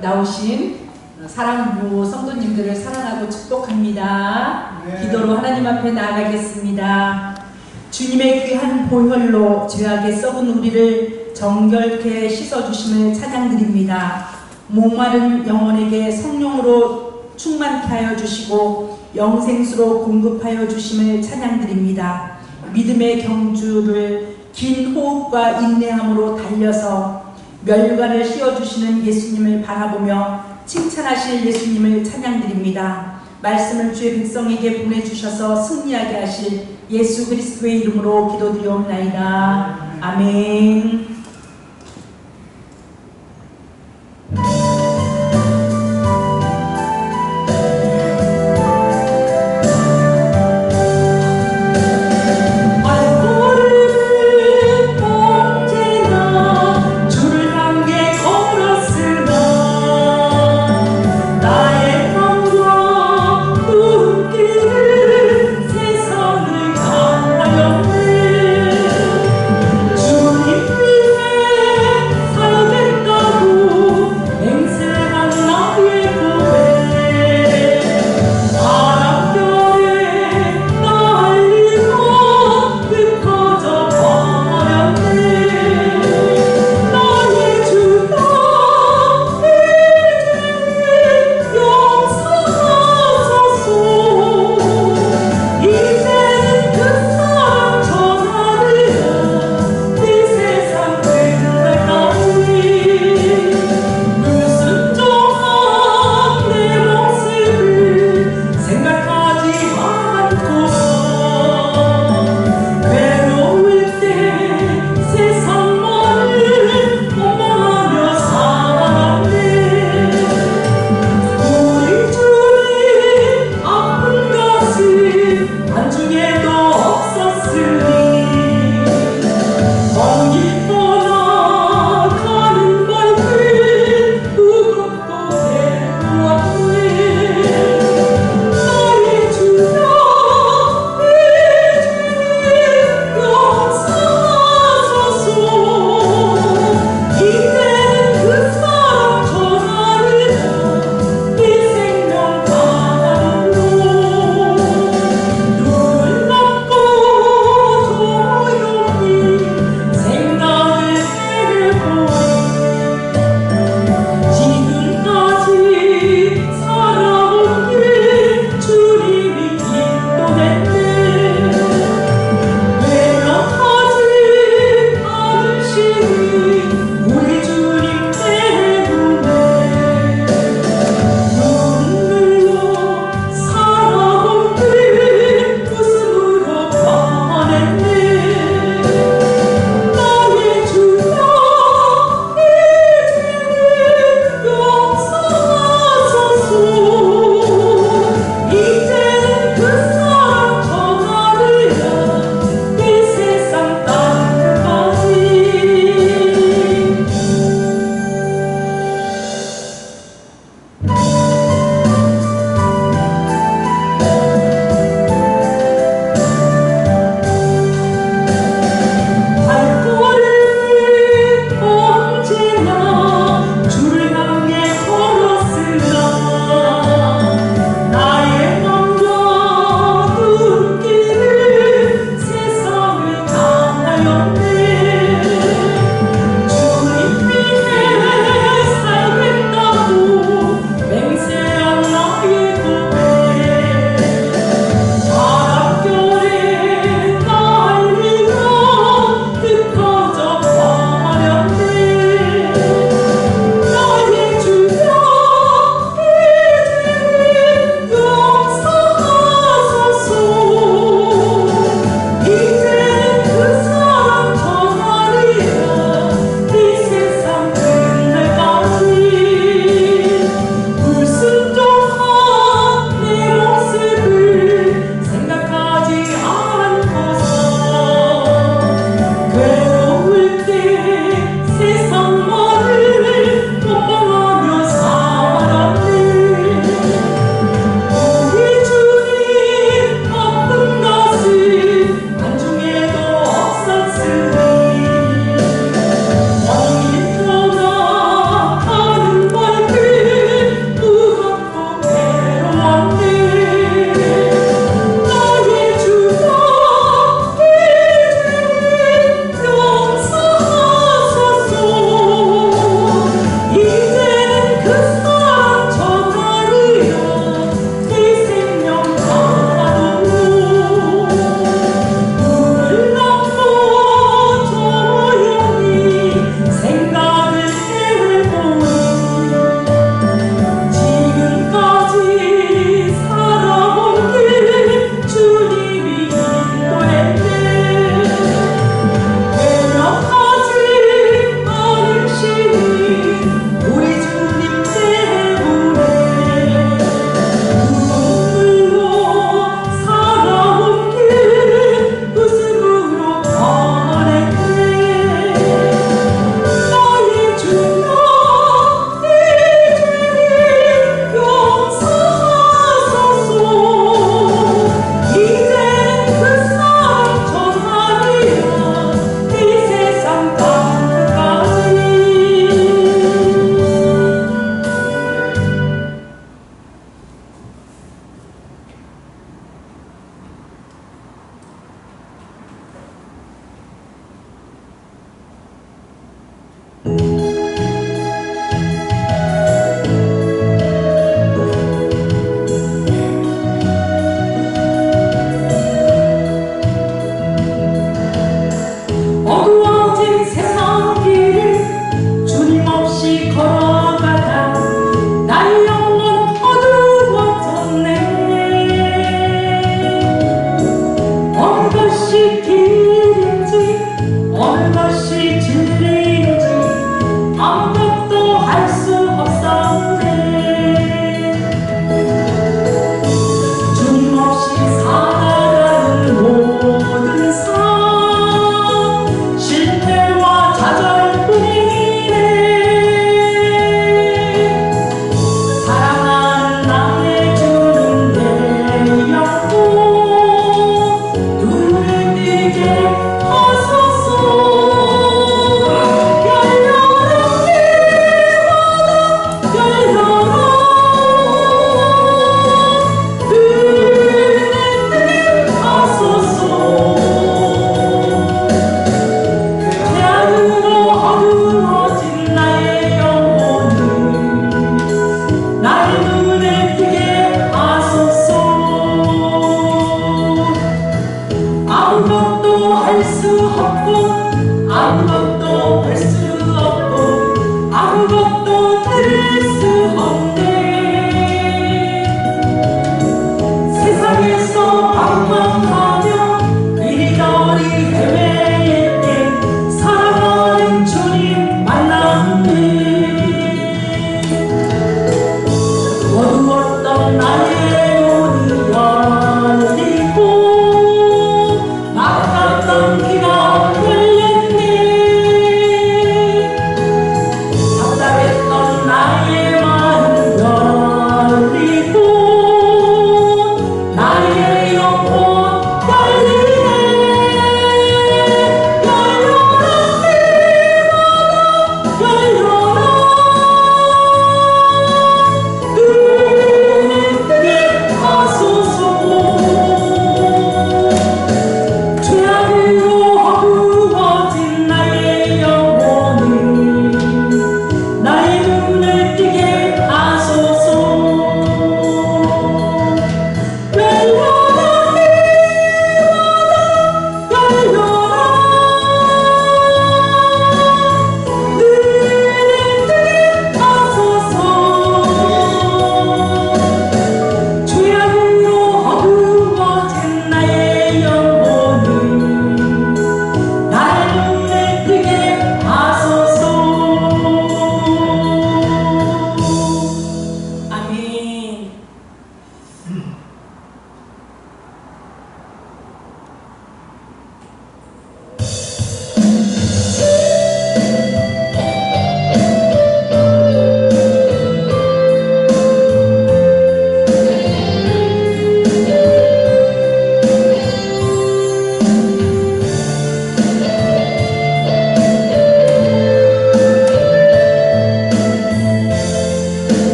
나오신 사랑부 성도님들을 사랑하고 축복합니다. 네. 기도로 하나님 앞에 나아가겠습니다. 주님의 귀한 보혈로 죄악에 썩은 우리를 정결케 씻어주심을 찬양드립니다. 목마른 영혼에게 성령으로 충만케 하여 주시고 영생수로 공급하여 주심을 찬양드립니다. 믿음의 경주를 긴 호흡과 인내함으로 달려서 멸관을 씌워주시는 예수님을 바라보며 칭찬하실 예수님을 찬양드립니다. 말씀을 주의 백성에게 보내주셔서 승리하게 하실 예수 그리스도의 이름으로 기도드리옵나이다. 아멘. 주님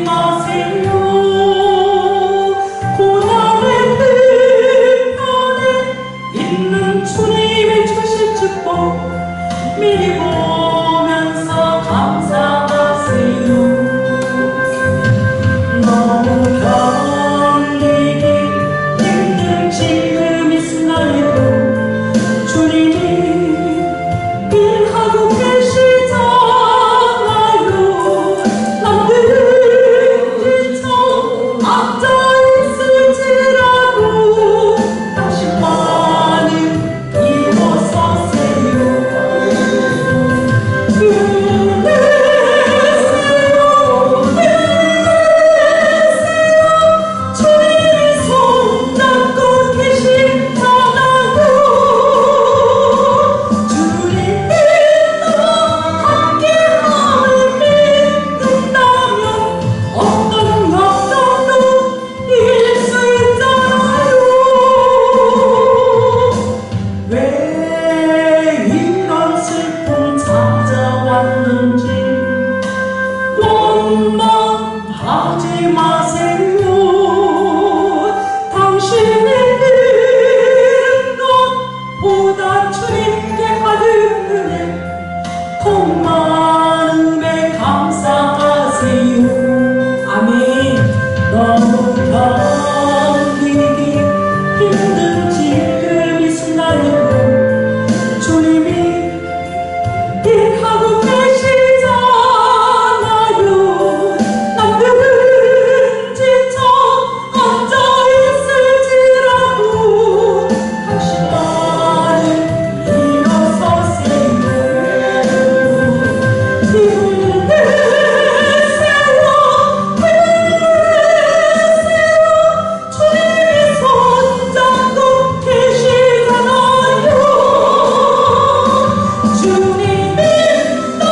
마세요. 고난의 끝편에 있는 주님이 주실 축복 미리 보면서 감사하세요. 너무 견디기 힘든 지금 이 순간에도 주님이 일하고 계시잖아요. 남들은 지쳐 앉아있을지라도 당신만은 일어서세요. 주님이 손잡고 계시잖아요. 주님이 함께함을 믿는다면 어떤 역경도 이길 수 있잖아요. 왜 이런 슬픔 찾아왔는지 원망하지 마세요. 당신이 잃은 것보다 주님께 받은 은혜 더 많음에 감사하세요. 아멘. 너무 견디기 힘든 지금 이 순간에도 주님이 일하고 계시잖아요. 남들은 지쳐 앉아있을지라도 당신만은 일어서세요. 주님이 손잡고 계시잖아요. 주님이 또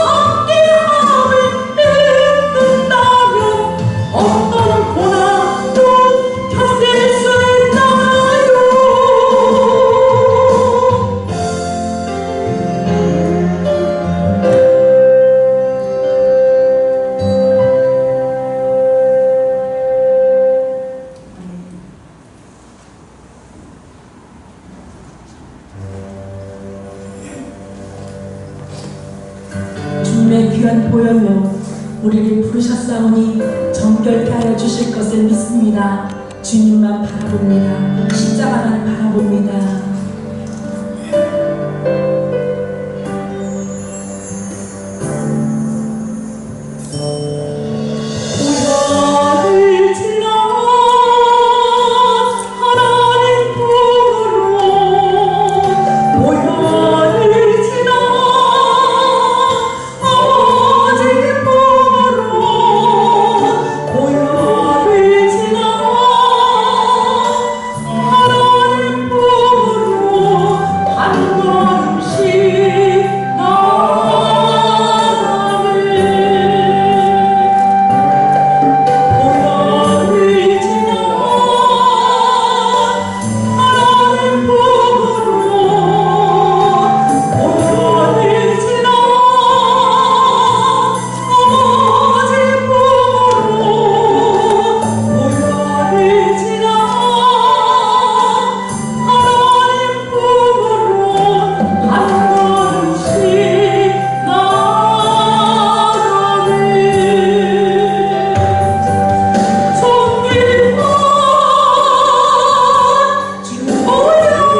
함께함을 믿는다면 어떤 고난도 견딜 수 있잖아요. 주님의 귀한 보혈로 우리를 부르셨사오니 정결케 하여 주실 것을 믿습니다. 주님만 바라봅니다. 십자가만 바라봅니다. 고난을 지나 하나님 품으로 고난을 지나 아버지 품으로 고난을 지나 하나님 품으로 한 걸음씩 나아가네. 고난을 지나 하나님 품으로 고난을 지나 아버지 품으로 고난을 지나 하나님 품으로 한 걸음씩 나아가네. 손길만 주보혈이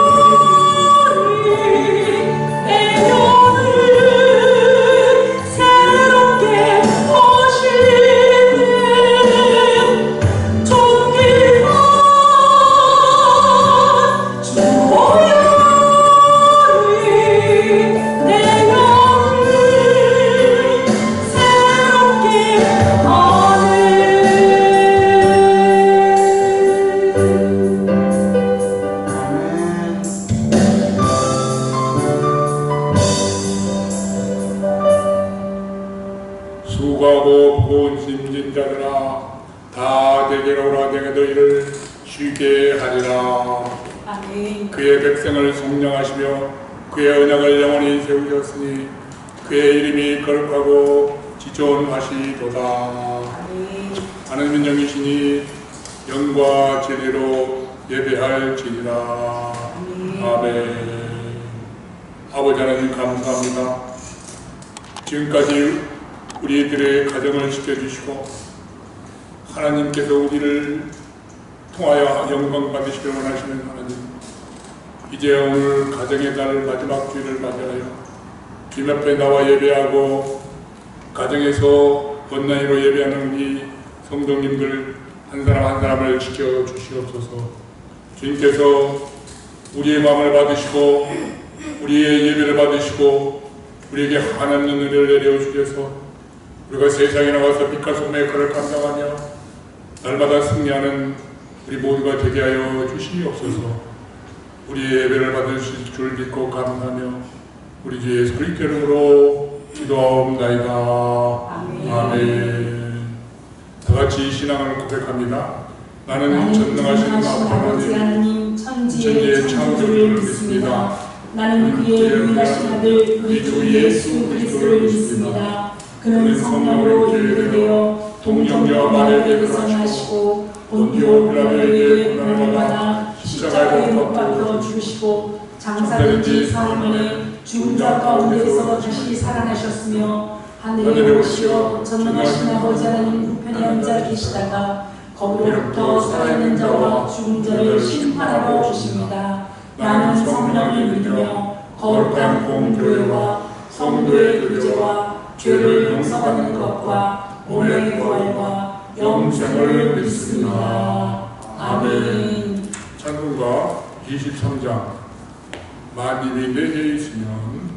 내 영을 새롭게 하시네. 손길만 주보혈이 내 영을 새롭게 하네. 수고하고 무거운 짐진 자들아 다 내게로 오라. 내가 너희를 쉬게 하리라. 아멘. 그의 백성을 성령하시며 그의 언약을 영원히 세우셨으니 그의 이름이 거룩하고 지존하시도다. 아멘. 하나님은 영이시니 영과 진리로 예배할지니라. 아멘. 아버지 하나님 감사합니다. 지금까지 우리들의 가정을 지켜주시고 하나님께서 우리를 통하여 영광 받으시길 원하시는 하나님, 이제 오늘 가정의 날 마지막 주일을 맞이하여 주님 앞에 나와 예배하고 가정에서 온라인으로 예배하는 우리 성도님들 한 사람 한 사람을 지켜주시옵소서. 주님께서 우리의 마음을 받으시고 우리의 예배를 받으시고 우리에게 하나님의 은혜를 내려주셔서 우리가 세상에 나가서 빛과 소금의 역할을 감당하며 날마다 승리하는 우리 모두가 되게 하여 주시옵소서. 우리의 예배를 받으실 줄 믿고 감사하며 우리 주 예수 그리스도 이름으로 기도하옵나이다. 아멘. 다같이 신앙을 고백합니다. 나는 전능하신 아버지 하나님 천지의 창조주를 믿습니다. 나는 그의 유일하신 아들 우리 주 예수 그리스도를 믿습니다. 그는 성령으로 인도되어 동정녀 마리아에게 태어나시고 본디오 빌라도에게 고난을 받아 십자가에 못 박혀 죽으시고 장사된 지 4일 만에 죽은 자 가운데서 다시 살아나셨으며 하늘에 오시어 전능하신 아버지 하나님 우편에 앉아 계시다가 거기로부터 살아있는 자와 죽은 자를 심판하러 오십니다. 나는 성령을 믿으며 거룩한 공교회와 성도의 교제와 죄를 용서받는 것과 몸의 부활과 영생을 믿습니다. 아멘. 찬송가 23장 만일이 내게 있으면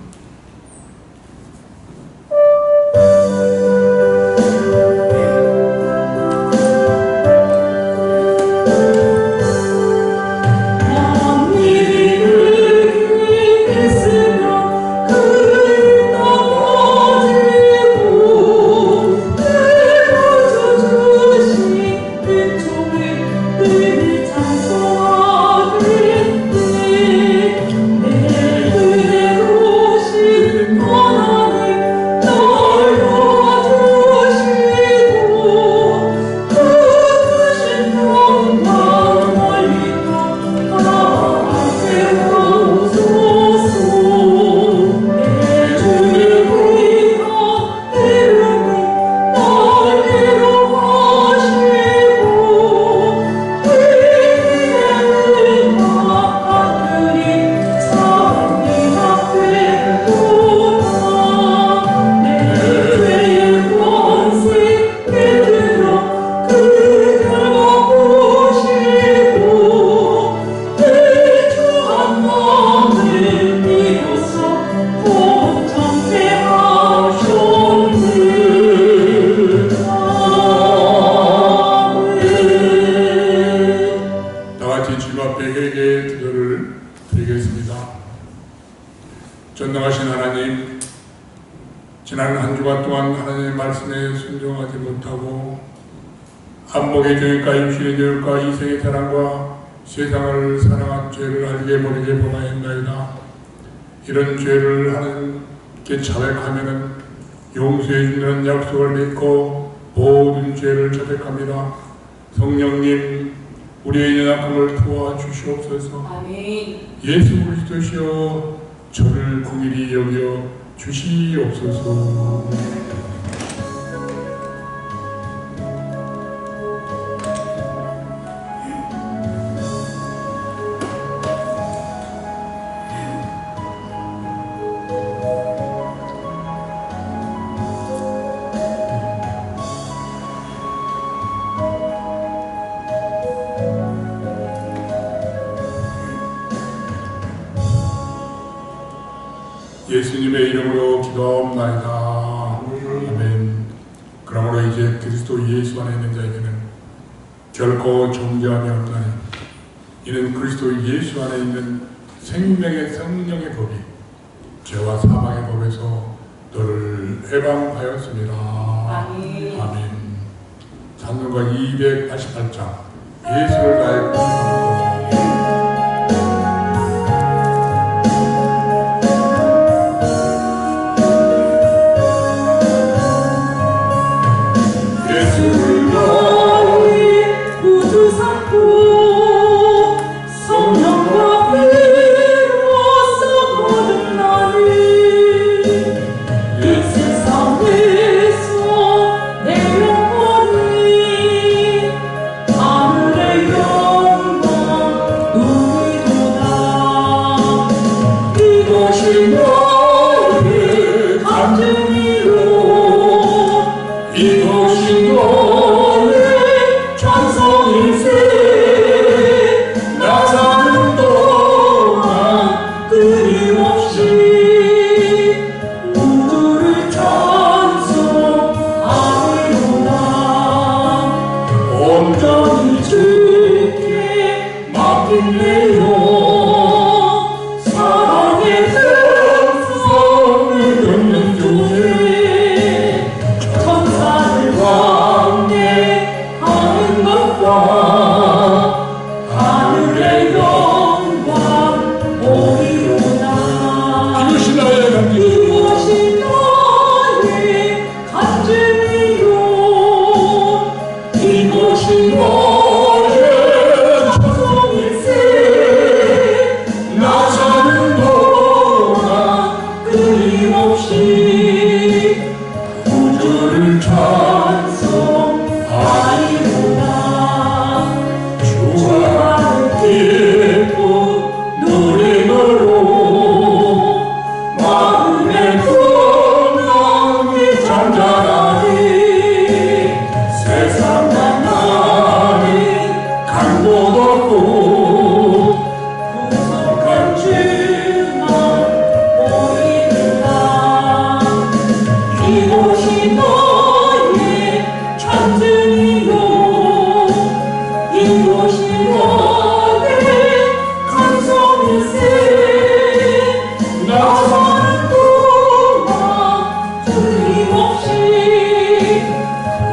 전능하신 하나님, 지난 한 주간 동안 하나님의 말씀에 순종하지 못하고 안목의 교육과 육신의 교육과 이생의 사랑과 세상을 사랑한 죄를 알게 모르게 범하였나이다. 이런 죄를 하나님께 자백하면은 용서해 주는 약속을 믿고 모든 죄를 자백합니다. 성령님, 우리의 연약함을 도와주시옵소서. 아멘. 예수 그리스도시여 저를 긍휼히 여겨 주시옵소서. 예수님의 이름으로 기도하옵나이다. 아멘. 그러므로 이제 그리스도 예수 안에 있는 자에게는 결코 존재함이 없나니 이는 그리스도 예수 안에 있는 생명의 성령의 법이 죄와 사망의 법에서 너를 해방하였습니다. 아멘. 아멘. 찬송가 288장 예수를 다해 부르짖는 예수를 힘내요 사랑의 백성을 걷는 중에 천사들과 함께하는 것과 하늘의 영광 보리로다 이것이 나의 간증 이것이 나의 간증이요 이것이 너의 천성일세 나 사는 동안 끊임없이 구주를 찬송하리로다 주와 기쁨 누림으로 마음의 평강이 잠자라니 세상 만나는 강도 없고 구속한 주만 보이는다 이곳이 너의 찬증이요 이곳이 너의 간성일세 나 사는 동안 틀림없이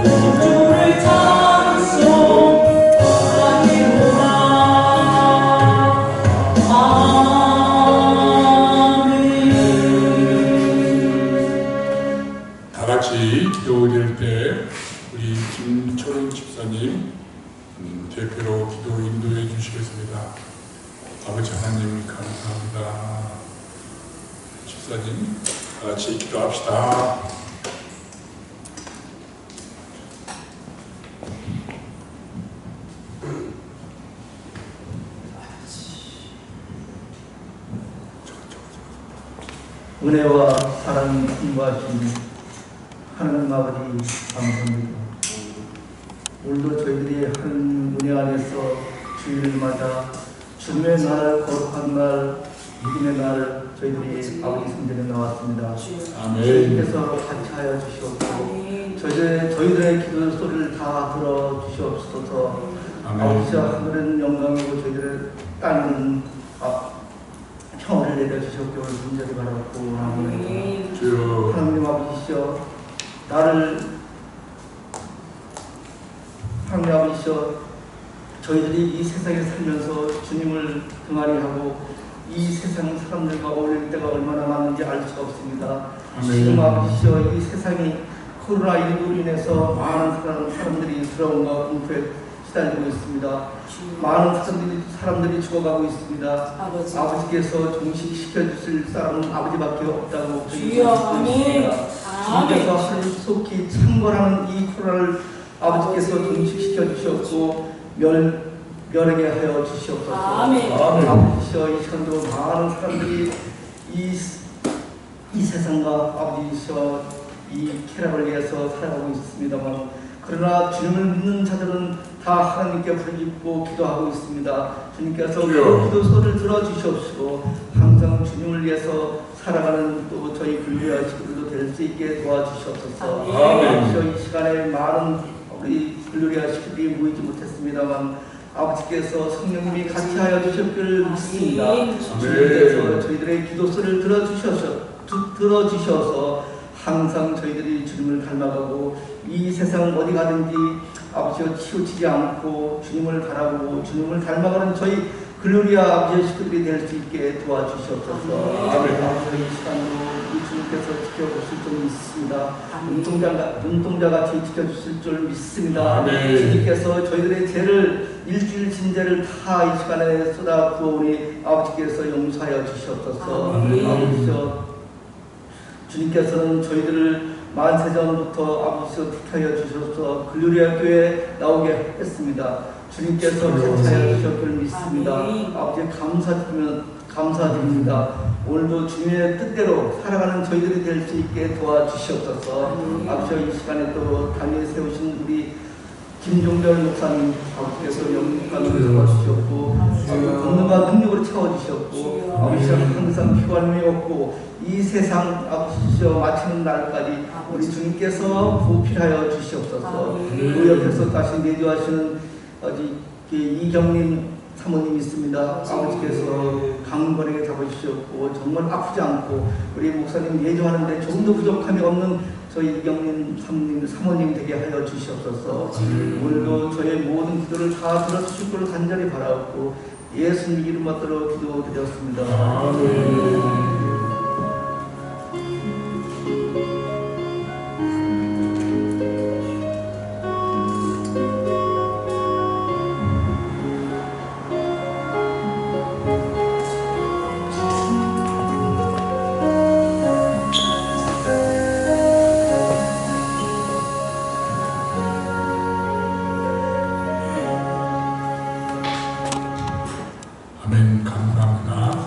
구주를 찬송하리로다 아멘. 다 같이 기도드릴 때 우리 김초롱 집사님 대표로 기도 인도해 주시겠습니다. 아버지 하나님 감사합니다. 집사님 다 같이 기도합시다. 은혜와 사랑이 풍부하신 하나님 아버지 감사합니다. 오늘도 저희들이 한 은혜 안에서 주일을 맞아 주님의 날, 거룩한 날, 믿음의 날 저희들이 아버지 성전에 나왔습니다. 아멘. 주님께서 같이 하여 주시옵고 저희들의 기도 소리를 다 들어주시옵소서. 아멘. 아버지와 하늘은 영광이고 저희들의 땅은 평을 내려주시옵고 분절히 바라고 아멘. 주여 하나님 아버지시여 하나님 아버지시여 저희들이 이 세상에 살면서 주님을 등한히 하고 이 세상 사람들과 어울릴 때가 얼마나 많은지 알 수가 없습니다. 아멘. 지금 아버지시여 이 세상이 코로나19로 인해서 많은 사람들이 두려움과 공포에 시달리고 있습니다. 많은 사람들이 죽어가고 있습니다. 아버지께서 종식시켜 주실 사람은 아버지밖에 없다고 주여 아멘. 주님께서 하루속히 창궐하는 이 코로나를 아버지께서 종식시켜 주셨고 멸하게 하여 주시옵소서. 아멘. 아버지시여 이 시간도 많은 사람들이 이 세상과 아버지시여 이 쾌락을 위해서 살아가고 있습니다만 그러나 주님을 믿는 자들은 다 하나님께 부르짖고 기도하고 있습니다. 주님께서 그 기도소를 들어주시옵시고 항상 주님을 위해서 살아가는 또 저희 불교와 식구들도 될 수 있게 도와주시옵소서. 아멘. 이 시간에 많은 우리 불교와 식구들이 모이지 못했습니다만 아버지께서 성령님이 같이 하여 주셨기를 믿습니다. 주님께서 저희들의 기도소를 들어주셔서 항상 저희들이 주님을 닮아가고 이 세상 어디 가든지 아버지여 치우치지 않고 주님을 바라보고 주님을 닮아가는 저희 글로리아 아버지의 식구들이 될 수 있게 도와주시옵소서. 아버지 이 시간도 우리 주님께서 지켜보실 줄 믿습니다. 눈동자같이 지켜주실 줄 믿습니다. 주님께서 저희들의 죄를 일주일 진죄를 다 이 시간에 쏟아 부어오니 아버지께서 용서하여 주시옵소서. 아버지여 주님께서는 저희들을 만세전부터 아버지께서 택하여 주셔서 글로리아 교회에 나오게 했습니다. 주님께서 같이하여 주셨기를 믿습니다. 아버지 감사드립니다. 오늘도 주님의 뜻대로 살아가는 저희들이 될 수 있게 도와주시옵소서. 아버지 이 시간에 또 단위에 세우신 우리 김종별 목사님 아버지께서 영육감을 도와주셨고 권능과 능력으로 채워주셨고 아버지 항상 피관이 없고 이 세상 아버지여 마치는 날까지 우리 주님께서 보필하여 주시옵소서. 그 옆에서 다시 내주하시는 이경림 사모님이 있습니다. 아버지께서 강건하게 잡아주셨고 정말 아프지 않고 우리 목사님 예정하는데 조금도 부족함이 없는 저희 이경민 사모님 되게 하여 주시옵소서. 오늘도 저의 모든 기도를 다 들어주실 걸 간절히 바라옵고 예수님 이름 받들어 기도드렸습니다. 아멘. 아멘. 감사합니다.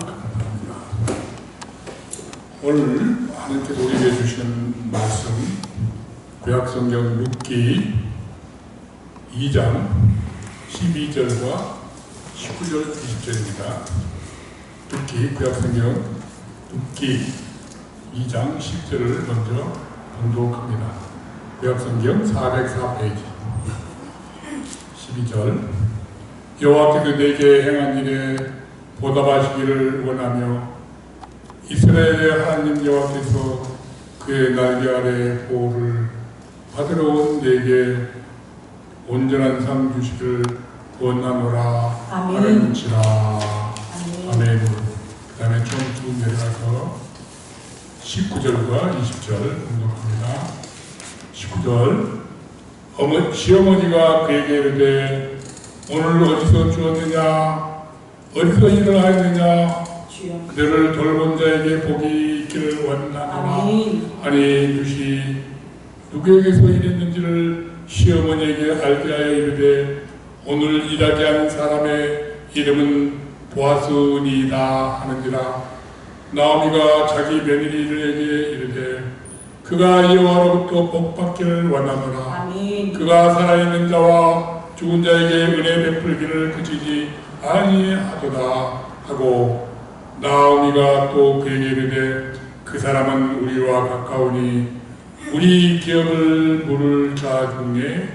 오늘 하나님께서 우리에게 주시는 말씀 구약성경 룻기 2장 12절과 19절 20절입니다. 룻기 구약성경 룻기 2장 10절을 먼저 봉독합니다. 구약성경 404페이지 12절 여호와께서 내게 행한 일에 보답하시기를 원하며 이스라엘의 하나님 여호와께서 그의 날개 아래 보호를 받으러 온 내게 온전한 상 주시기를 원하노라 하는지라. 아멘. 그 다음에 좀 쭉 내려가서 19절과 20절 공독합니다. 19절 시어머니가 그에게 이르되 오늘 어디서 주었느냐 어디서 일을 하였느냐 그들을 돌본 자에게 복이 있기를 원하노라. 아니 룻이 누구에게서 일했는지를 시어머니에게 알게 하여 이르되 오늘 일하게 한 사람의 이름은 보아스니이다 하는지라. 나오미가 자기 며느리에게 이르되 그가 여호와로부터 복받기를 원하노라. 그가 살아있는 자와 죽은 자에게 은혜 베풀기를 그치지 아니하도다 하고 나오미가 또 그에게 이르되 그 사람은 우리와 가까우니 우리 기업을 물을 자 중에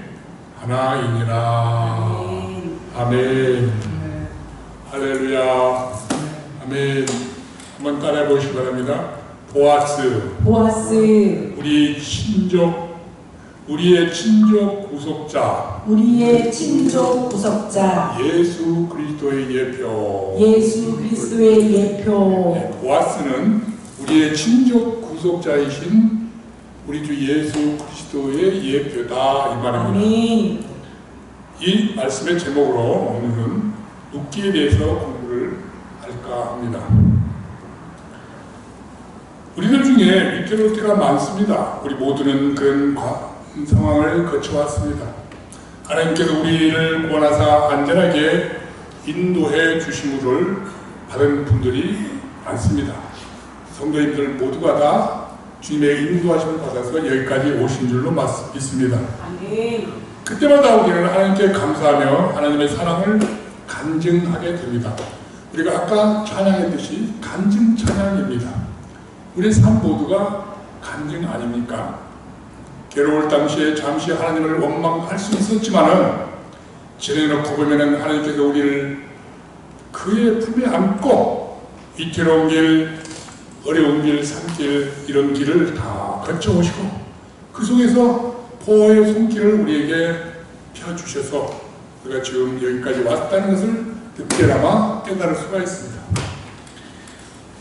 하나이니라. 아멘. 할렐루야. 아멘. 한번 따라해 보시기 바랍니다. 보아스 우리의 친족 구속자 예수 그리스도의 예표. 네, 보아스는 우리의 친족 구속자이신 우리 주 예수 그리스도의 예표다 이 말입니다. 아멘. 이 말씀의 제목으로 오늘은 룻기에 대해서 공부를 할까 합니다. 우리들 중에 위태로울 때가 많습니다. 우리 모두는 그런 상황을 거쳐왔습니다. 하나님께서 우리를 구원하사 안전하게 인도해 주심을 받은 분들이 많습니다. 성도님들 모두가 다 주님의 인도하심을 받아서 여기까지 오신 줄로 믿습니다. 아멘. 그때마다 우리는 하나님께 감사하며 하나님의 사랑을 간증하게 됩니다. 우리가 아까 찬양했듯이 간증 찬양입니다. 우리 삶 모두가 간증 아닙니까? 괴로울 당시에 잠시 하나님을 원망할 수 있었지만은 지내놓고 보면은 하나님께서 우리를 그의 품에 안고 위태로운 길, 어려운 길, 산길 이런 길을 다 거쳐오시고 그 속에서 보호의 손길을 우리에게 펴주셔서 우리가 지금 여기까지 왔다는 것을 늦게나마 깨달을 수가 있습니다.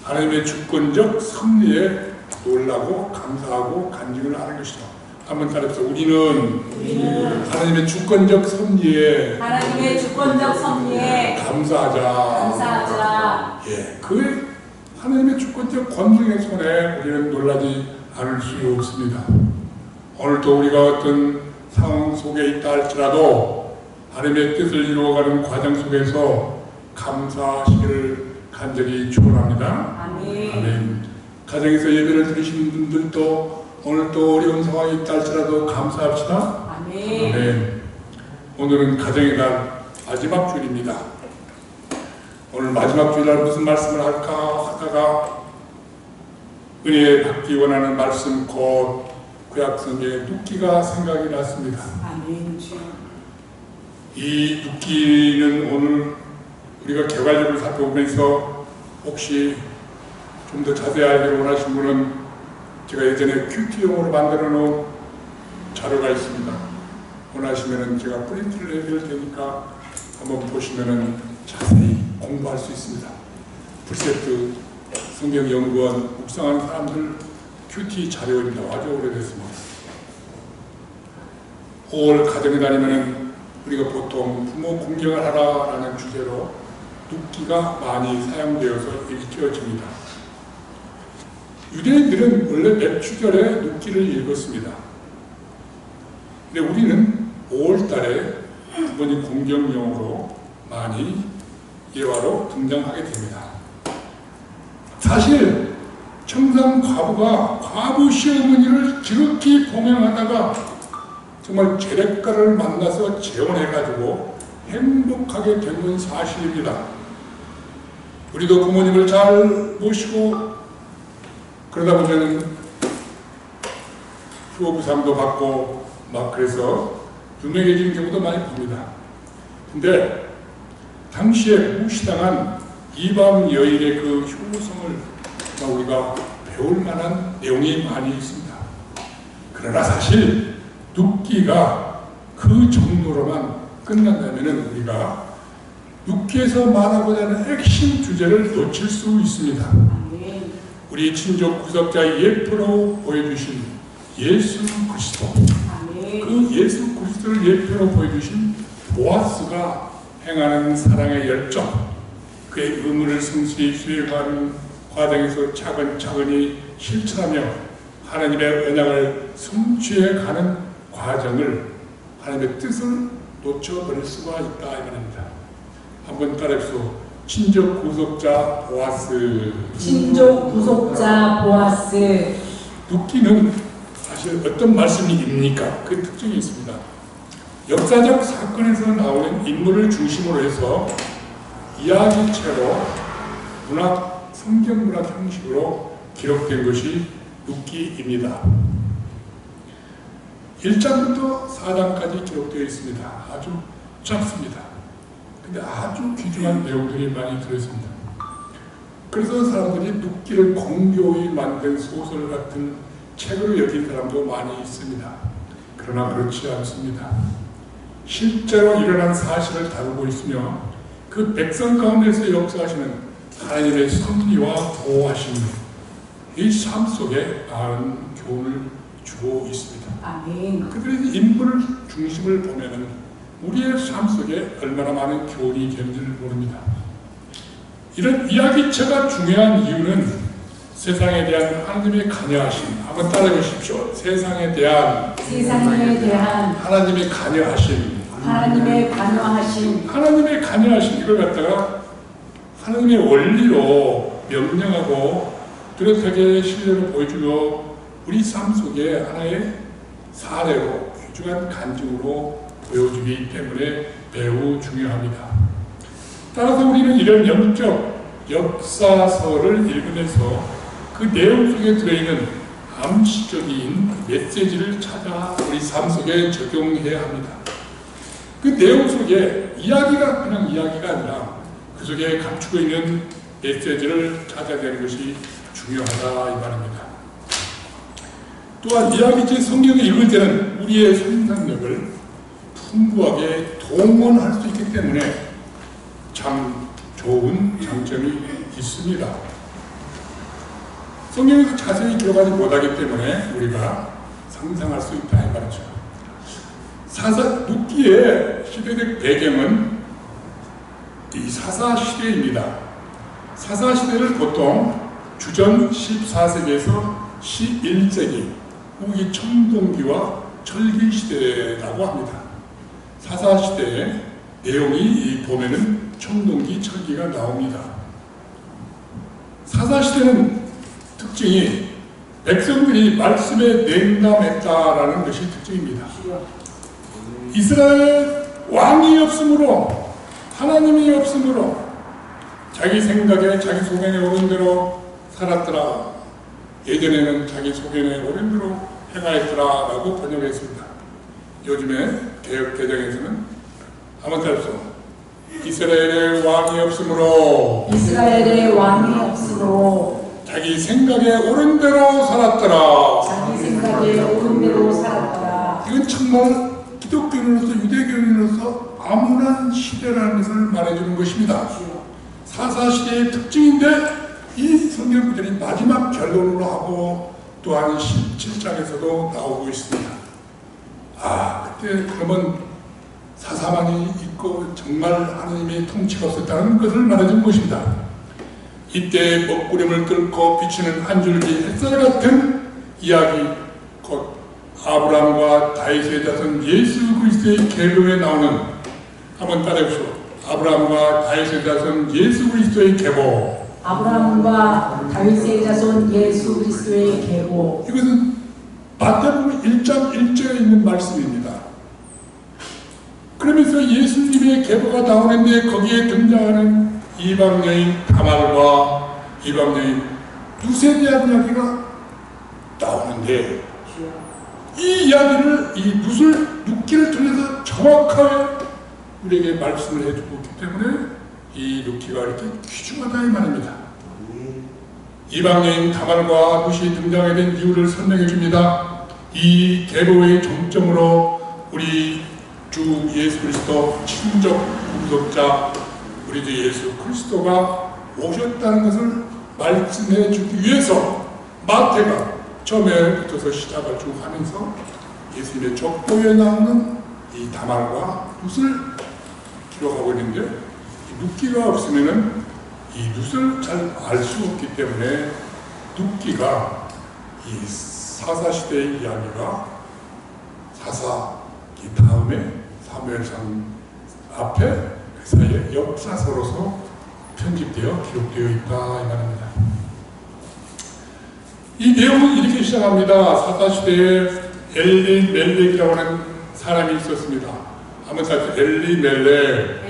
하나님의 주권적 섭리에 놀라고 감사하고 간증을 하는 것이죠. 한번 따라해서 우리는 하나님의 주권적 섭리에 감사하자. 예, 그 하나님의 주권적 권능의 손에 우리는 놀라지 않을 수 없습니다. 오늘도 우리가 어떤 상황 속에 있다 할지라도 하나님의 뜻을 이루어가는 과정 속에서 감사하시기를 간절히 축원합니다. 아멘. 가정에서 예배를 드리시는 분들도 오늘 또 어려운 상황이 있다 할지라도 감사합시다. 아멘. 오늘은 가정의 날 마지막 주일입니다. 오늘 마지막 주일날 무슨 말씀을 할까 하다가 은혜 받기 원하는 말씀 곧 구약성경의 룻기가 생각이 났습니다. 아멘. 이 룻기는 오늘 우리가 개괄적으로 살펴보면서 혹시 좀 더 자세히 알기를 원하시는 분은 제가 예전에 큐티용으로 만들어 놓은 자료가 있습니다. 원하시면은 제가 프린트를 해드릴 테니까 한번 보시면은 자세히 공부할 수 있습니다. 풀세트 성경연구원 묵상하는 사람들 큐티 자료입니다. 아주 오래됐습니다. 5월 가정에 다니면은 우리가 보통 부모 공경을 하라라는 주제로 눕기가 많이 사용되어서 읽혀집니다. 유대인들은 원래 맵추절에 눕기를 읽었습니다. 근데 우리는 5월 달에 부모님 공경용으로 많이 예화로 등장하게 됩니다. 사실 청산 과부가 과부 시어머니를 지극히 봉양하다가 정말 재래가를 만나서 재혼해가지고 행복하게 된 건 사실입니다. 우리도 부모님을 잘 모시고 그러다 보면 휴업부상도 받고 막 그래서 유명해지는 경우도 많이 봅니다. 근데 당시에 무시당한 이방 여인의 그 효성을 우리가 배울 만한 내용이 많이 있습니다. 그러나 사실 눕기가 그 정도로만 끝난다면 우리가 눕기에서 말하고자 하는 핵심 주제를 놓칠 수 있습니다. 우리 친족 구속자의 예표로 보여주신 예수 그리스도, 그 예수 그리스도를 예표로 보여주신 보아스가 행하는 사랑의 열정, 그의 의무를 성실히 수행하는 과정에서 차근차근히 실천하며 하나님의 언약을 성취해가는 과정을 하나님의 뜻을 놓쳐버릴 수가 있다 이 말입니다. 한번 따라해보시죠. 친족 구속자 보아스. 친족 구속자 보아스. 눕기는 사실 어떤 말씀입니까? 그 특징이 있습니다. 역사적 사건에서 나오는 인물을 중심으로 해서 이야기체로 문학, 성경문학 형식으로 기록된 것이 눕기입니다. 1장부터 4장까지 기록되어 있습니다. 아주 짧습니다. 근데 아주 귀중한 내용들이 많이 들어있습니다. 그래서 사람들이 눕기를 공교히 만든 소설 같은 책으로 여긴 사람도 많이 있습니다. 그러나 그렇지 않습니다. 실제로 일어난 사실을 다루고 있으며 그 백성 가운데서 역사하시는 하나님의 섭리와 보호하심이 이 삶 속에 많은 교훈을 주고 있습니다. 아멘. 그들의 인물을 중심을 보면은 우리의 삶 속에 얼마나 많은 교훈이 있는지를 모릅니다. 이런 이야기체가 중요한 이유는 세상에 대한 하나님의 관여하심. 한번 따라해 보십시오. 세상에 대한 하나님의 관여하심. 하나님의 관여하심. 하나님의 관여하심 이걸 갖다가 하나님의 원리로 명령하고 뚜렷하게 신뢰로 보여주며 우리 삶 속에 하나의 사례로 귀중한 간증으로 보여주기 때문에 매우 중요합니다. 따라서 우리는 이런 영적 역사서를 읽으면서 그 내용 속에 들어있는 암시적인 메시지를 찾아 우리 삶 속에 적용해야 합니다. 그 내용 속에 이야기가 그냥 이야기가 아니라 그 속에 감추고 있는 메시지를 찾아내는 것이 중요하다 이 말입니다. 또한 이야기체 성경을 읽을 때는 우리의 상상력을 풍부하게 동원할 수 있기 때문에 참 좋은 장점이 있습니다. 성경에서 자세히 들어가지 못하기 때문에 우리가 상상할 수 있다 이 말이죠. 눕기의 시대적 배경은 이 사사시대입니다. 사사시대를 보통 주전 14세기에서 11세기 후기 청동기와 철기시대라고 합니다. 사사시대의 내용이 보면은 청동기, 철기가 나옵니다. 사사시대는 특징이 백성들이 말씀에 냉담했다라는 것이 특징입니다. 이스라엘 왕이 없으므로 하나님이 없으므로 자기 생각에 자기 소견에 오른 대로 살았더라. 예전에는 자기 소견에 오른 대로 행하였더라 라고 번역했습니다. 요즘에 개혁개정에서는 아무튼 이스라엘의 왕이 없으므로 이스라엘의 왕이 없으므로 자기 생각에 옳은 대로 살았더라. 자기 생각에 옳은 대로 살았더라. 이건 정말 기독교인으로서 유대교인으로서 암울한 시대라는 것을 말해주는 것입니다. 사사시대의 특징인데 이 성경 구절이 마지막 결론으로 하고 또한 17장에서도 나오고 있습니다. 그때 그러면 사사만이 있고 정말 하나님의 통치가 없었다는 것을 말해준 것입니다. 이때 먹구름을 뚫고 비치는 한 줄기 햇살 같은 이야기, 곧 아브라함과 다윗의 자손 예수 그리스도의 계보에 나오는, 한번 따라해보시오. 아브라함과 다윗의 자손 예수 그리스도의 계보. 아브라함과 다윗의 자손 예수 그리스도의 계보. 이것은 마태복음 1장 1절에 있는 말씀입니다. 그러면서 예수님의 계보가 나오는데 거기에 등장하는 이방 여인 다말과 이방 여인 룻에 대한 이야기가 나오는데 이 이야기를 이 룻기를 통해서 정확하게 우리에게 말씀을 해주고 있기 때문에 이 룻기가 이렇게 귀중하다 이 말입니다. 이방 여인 다말과 룻이 등장하게 된 이유를 설명해 줍니다. 이 계보의 정점으로 우리 주 예수 그리스도 친족 구속자 우리 주 예수 그리스도가 오셨다는 것을 말씀해 주기 위해서 마태가 처음에부터 시작을 쭉 하면서 예수님의 족보에 나오는 이 다말과 룻을 기록하고 있는데 룻기가 없으면은 이 룻을 잘 알 수 없기 때문에 룻기가 이 사사시대의 이야기가 사사기 다음에 사무엘상 앞에 그 사이에 역사서로서 편집되어 기록되어 있다 이 말입니다. 이 내용은 이렇게 시작합니다. 사사시대에 엘리멜렉이라고 하는 사람이 있었습니다. 한번 같이 엘리멜렉.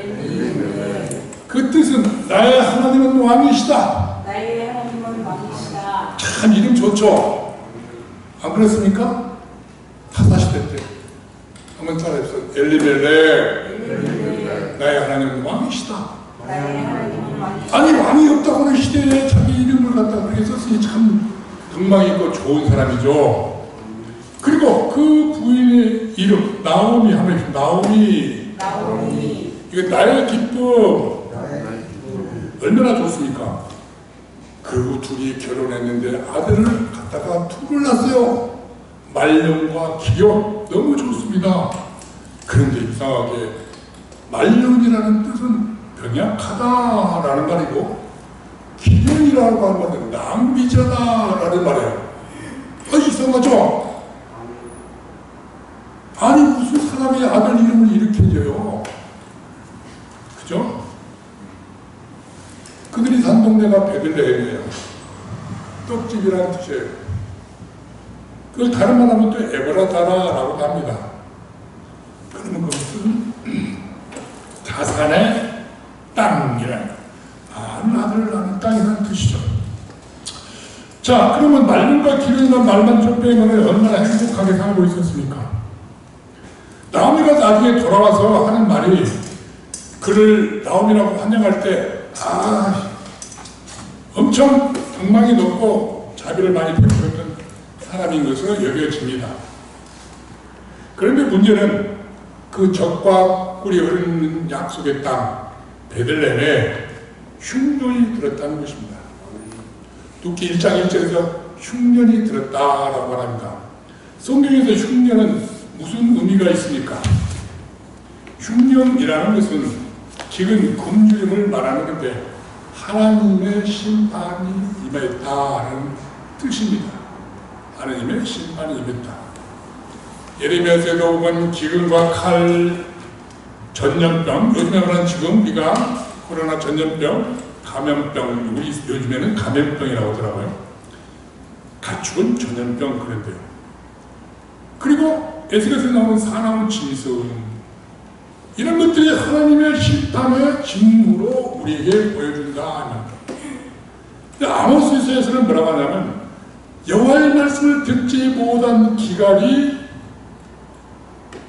그 뜻은 나의 하나님은 왕이시다. 나의 하나님은 왕이시다. 참 이름 좋죠? 안 그렇습니까? 사사시대 때 한번 따라해보세요. 엘리멜렉 나의 하나님은 왕이시다. 나의 하나님은 왕이시다. 아니 왕이 없다고 하는 시대에 자기 이름을 갖다 그렇게 썼으니 참 등망이 있고 좋은 사람이죠. 그리고 그 부인의 이름 나오미 하면 나오미 이거 나의 기쁨 얼마나 좋습니까? 그리고 둘이 결혼했는데 아들을 갖다가 둘을 낳았어요. 말년과 기년 너무 좋습니다. 그런데 이상하게 말년이라는 뜻은 병약하다라는 말이고 기년이라고 하는 말은 낭비자다라는 말이에요. 이상하죠? 아니 무슨 사람이 아들 이름을 이렇게 줘요? 그죠? 그들이 산 동네가 베들레헴이에요. 떡집이라는 뜻이에요. 그걸 다른 말 하면 또 에브라다라라고 합니다. 그러면 그것은 자산의 땅이라는 많은 아들을 낳는 땅이라는 뜻이죠. 자, 그러면 말년과 기른이란 말만 좀 빼면 얼마나 행복하게 살고 있었습니까? 나오미가 나중에 돌아와서 하는 말이 그를 나오미라고 환영할 때 엄청 방망이 높고 자비를 많이 베풀었던 사람인 것으로 여겨집니다. 그런데 문제는 그 적과 꿀이 흐르는 약속의 땅 베들레헴에 흉년이 들었다는 것입니다. 룻기 1장 1절에서 흉년이 들었다라고 말합니다. 성경에서 흉년은 무슨 의미가 있습니까? 흉년이라는 것은 지금 굶주림을 말하는 건데 하나님의 심판이 임했다는 뜻입니다. 하나님의 심판이 임했다. 예레미야서에도 보면 기근과 칼, 전염병, 요즘에 말하는 지금 우리가 코로나 전염병, 감염병, 우리 요즘에는 감염병이라고 하더라고요. 가축은 전염병 그런데요. 그리고 에스겔에서 나오는 사나운 짐승 이런 것들이 하나님의 심판의 징후로 우리에게 보여준다. 근데 아모스에서는 뭐라고 하냐면 여호와의 말씀을 듣지 못한 기갈이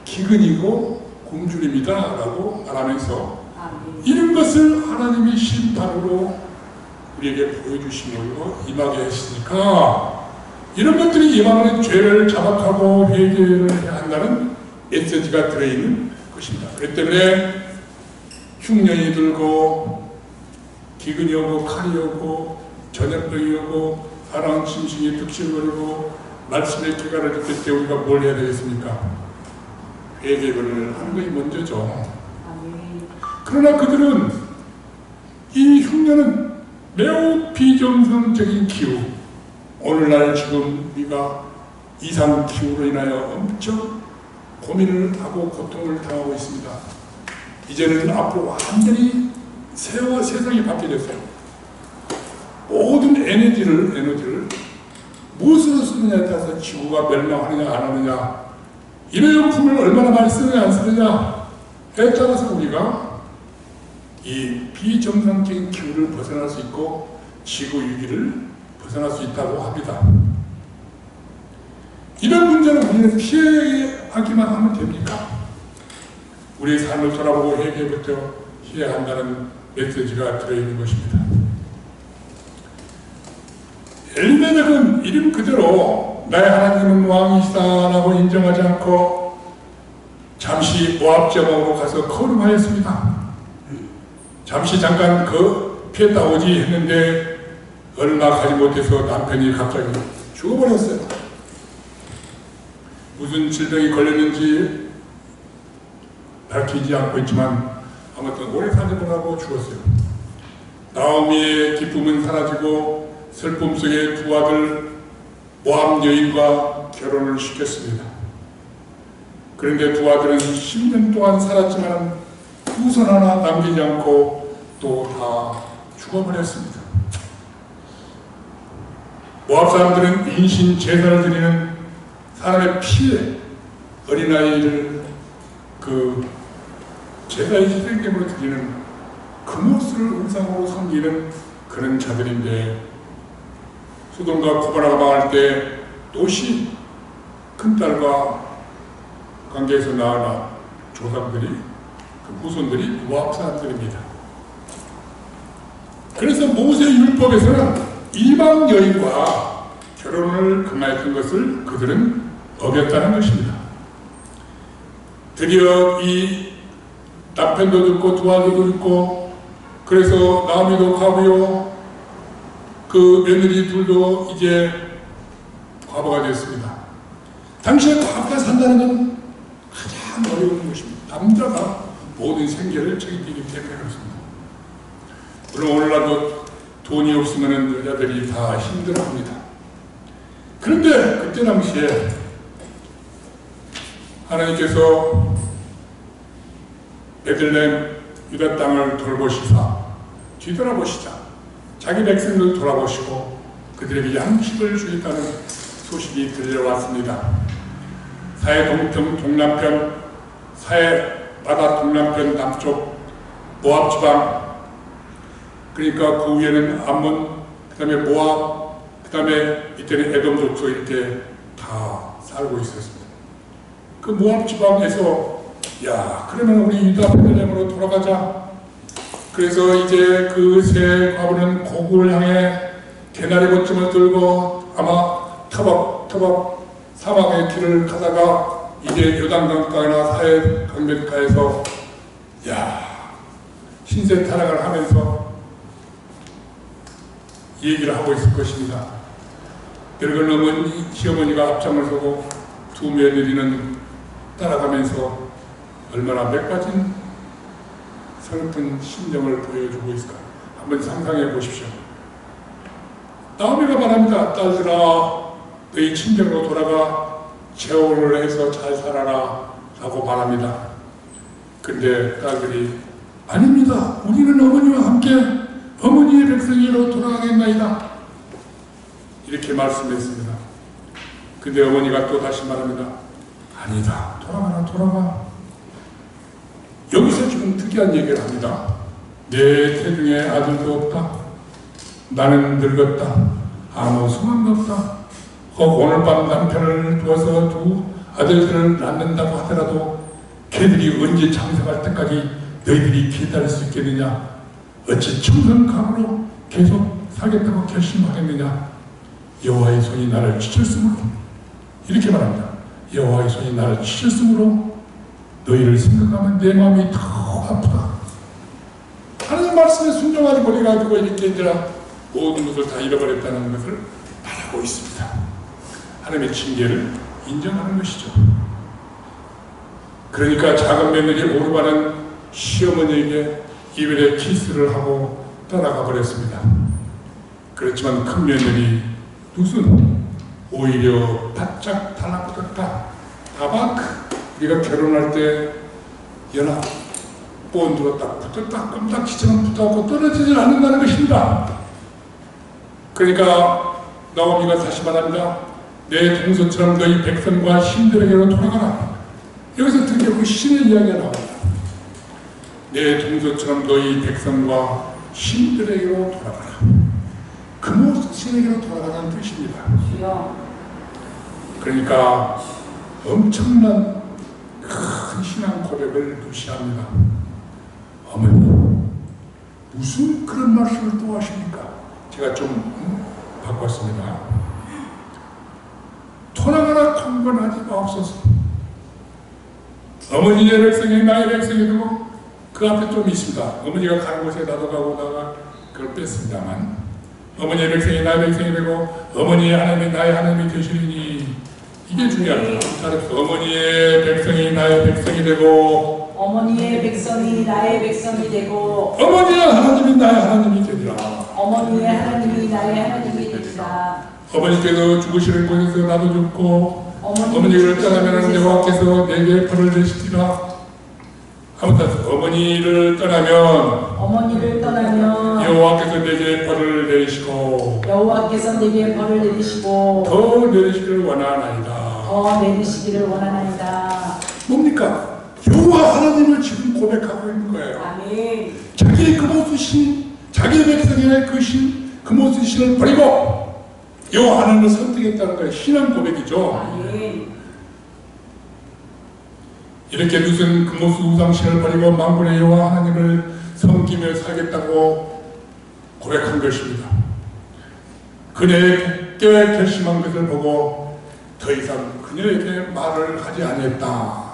기근이고 굶주림이다 라고 말하면서 아멘. 이런 것을 하나님이 심판으로 우리에게 보여주심으로 임하게 했으니까 이런 것들이 임하면 죄를 자각하고 회개를 해야 한다는 메시지가 들어있는 것입니다. 그렇기 때문에 흉년이 들고 기근이 오고 칼이 오고 전염병이 오고 사랑 심신이 득실거리고 말씀의 기가를 듣을 때 우리가 뭘 해야 되겠습니까? 회개를 하는 것이 먼저죠. 아멘. 그러나 그들은 이 흉년은 매우 비정상적인 기후, 오늘날 지금 우리가 이상 기후로 인하여 엄청 고민을 하고 고통을 당하고 있습니다. 이제는 앞으로 완전히 세상이 바뀌어졌어요. 모든 에너지를 무엇으로 쓰느냐에 따라서 지구가 멸망하느냐 안 하느냐, 일회용품을 얼마나 많이 쓰느냐 안 쓰느냐에 따라서 우리가 이 비정상적인 기후를 벗어날 수 있고 지구 위기를 벗어날 수 있다고 합니다. 이런 문제는 우리는 피하기만 하면 됩니까? 우리의 삶을 돌아보고 회개부터 해야 한다는 메시지가 들어있는 것입니다. 엘리멜렉은 이름 그대로 나의 하나님은 왕이시다라고 인정하지 않고 잠시 모압 지역으로 가서 거름하였습니다. 잠시 잠깐 피했다 오지 했는데 얼마 가지 못해서 남편이 갑자기 죽어버렸어요. 무슨 질병이 걸렸는지 밝히지 않고 있지만 아무튼 오래 살지 못하고 죽었어요. 나오미의 기쁨은 사라지고 슬픔 속에 두 아들 모압 여인과 결혼을 시켰습니다. 그런데 두 아들은 10년 동안 살았지만 후손 하나 남기지 않고 또 다 죽어버렸습니다. 모압 사람들은 인신 제사를 드리는 사람의 피에 어린아이를 제사의 희생제물로 드리는 그것을 우상으로 섬기는 그런 자들인데 소돔과 고모라가 망할 때 또시 큰딸과 관계에서 낳은 조상들이 그 후손들이 모압 사람들입니다. 그래서 모세 율법에서는 이방 여인과 결혼을 금하였던 것을 그들은 어겼다는 것입니다. 드디어 이 남편도 죽고 두 아들도 죽고 그래서 나오미도 가고요. 그 며느리 둘도 이제 과부가 됐습니다. 당시에 과부가 산다는 건 가장 어려운 것입니다. 남자가 모든 생계를 책임지기 때문에 그렇습니다. 물론 오늘날도 돈이 없으면 여자들이 다 힘들어합니다. 그런데 그때 당시에 하나님께서 베들레헴 유다 땅을 돌보시사 뒤돌아보시자 자기 백성들 돌아보시고 그들에게 양식을 주겠다는 소식이 들려왔습니다. 사해 동남편, 사해 바다 동남편 남쪽 모압 지방, 그러니까 그 위에는 암몬, 그 다음에 모압, 그 다음에 이때는 에돔 족속 이렇게 다 살고 있었습니다. 그 모압 지방에서 그러면 우리 유다 베들레헴으로 돌아가자. 그래서 이제 그 세 과부는 고국을 향해 개나리 보쯤을 들고 아마 터벅터벅 사막의 길을 가다가 이제 요단강가나 사해 강변가에서 신세 타락을 하면서 얘기를 하고 있을 것입니다. 늙은 어머니, 시어머니가 앞장을 서고 두 며느리는 따라가면서 얼마나 맥빠진 슬픈 심정을 보여주고 있을까 한번 상상해 보십시오. 나오미가 말합니다. 딸들아, 너희 친정으로 돌아가 재혼을 해서 잘 살아라 라고 말합니다. 근데 딸들이 아닙니다. 우리는 어머니와 함께 어머니의 백성이로 돌아가겠나이다 이렇게 말씀했습니다. 근데 어머니가 또 다시 말합니다. 아니다. 돌아가. 여기서 지금 특이한 얘기를 합니다. 내 태중에 아들도 없다. 나는 늙었다. 아무 소망도 없다. 오늘 밤 남편을 두어서 두 아들들을 낳는다고 하더라도 걔들이 언제 장성할 때까지 너희들이 기다릴 수 있겠느냐? 어찌 청성감으로 계속 살겠다고 결심하겠느냐? 여호와의 손이 나를 치셨으므로, 이렇게 말합니다. 여호와의 손이 나를 치셨으므로 너희를 생각하면 내 마음이 더 아프다. 하나님 말씀에 순종하지 못해가지고 이렇게 모든 것을 다 잃어버렸다는 것을 말하고 있습니다. 하나님의 징계를 인정하는 것이죠. 그러니까 작은 며느리 오르바는 시어머니에게 이별의 키스를 하고 떠나가 버렸습니다. 그렇지만 큰 며느리 룻은 오히려 바짝 달라붙었다. 다만 우리가 결혼할 때 연합 본드로 딱 붙었다 껌딱지처럼 붙어갖고 떨어지질 않는다는 것입니다. 그러니까 나오미가 다시 말합니다. 내 동서처럼 너희 백성과 신들에게로 돌아가라. 여기서 드디어 그 신의 이야기가 나옵니다. 내 동서처럼 너희 백성과 신들에게로 돌아가라. 그 신에게로 돌아가라는 뜻입니다. 그러니까 엄청난 큰 신앙 고백을 무시합니다. 어머니, 무슨 그런 말씀을 또 하십니까? 제가 좀 바꿨습니다. 돌아가라 강권하지 마옵소서. 어머니의 백성이 나의 백성이 되고, 그 앞에 좀 있습니다. 어머니가 가는 곳에 나도 가고 나가 그걸 뺐습니다만, 어머니의 백성이 나의 백성이 되고 어머니의 하나님이 나의 하나님이 되시리니, 이게 중요합니다. 어머니의 백성이 나의 백성이 되고 어머니의 백성이 나의 백성이 되고 어머니의 하나님이 나의 하나님이 되리라. 어머니의 하나님이 나의 하나님이 되리라. 어머니께서 죽으시는 곳에서 나도 죽고 어머니를 떠나면 여호와께서 내게 벌을 내시리라. 아무튼 어머니를 떠나면 여호와께서 내게 벌을 내리시고 더 내리시기를 원하나이다. 뭡니까? 여호와 하나님을 지금 고백하고 있는 거예요. 아멘. 자기의 그모스 신, 자기의 백성의 그 신, 그모스 신을 버리고 여호와 하나님을 선택했다는 거예요. 신앙 고백이죠. 아멘. 이렇게 룻은 그모스 우상신을 버리고 만군의 여호와 하나님을 섬기며 살겠다고 고백한 것입니다. 그녀의 결심한 것을 보고 더 이상 그녀에게 말을 하지 않았다.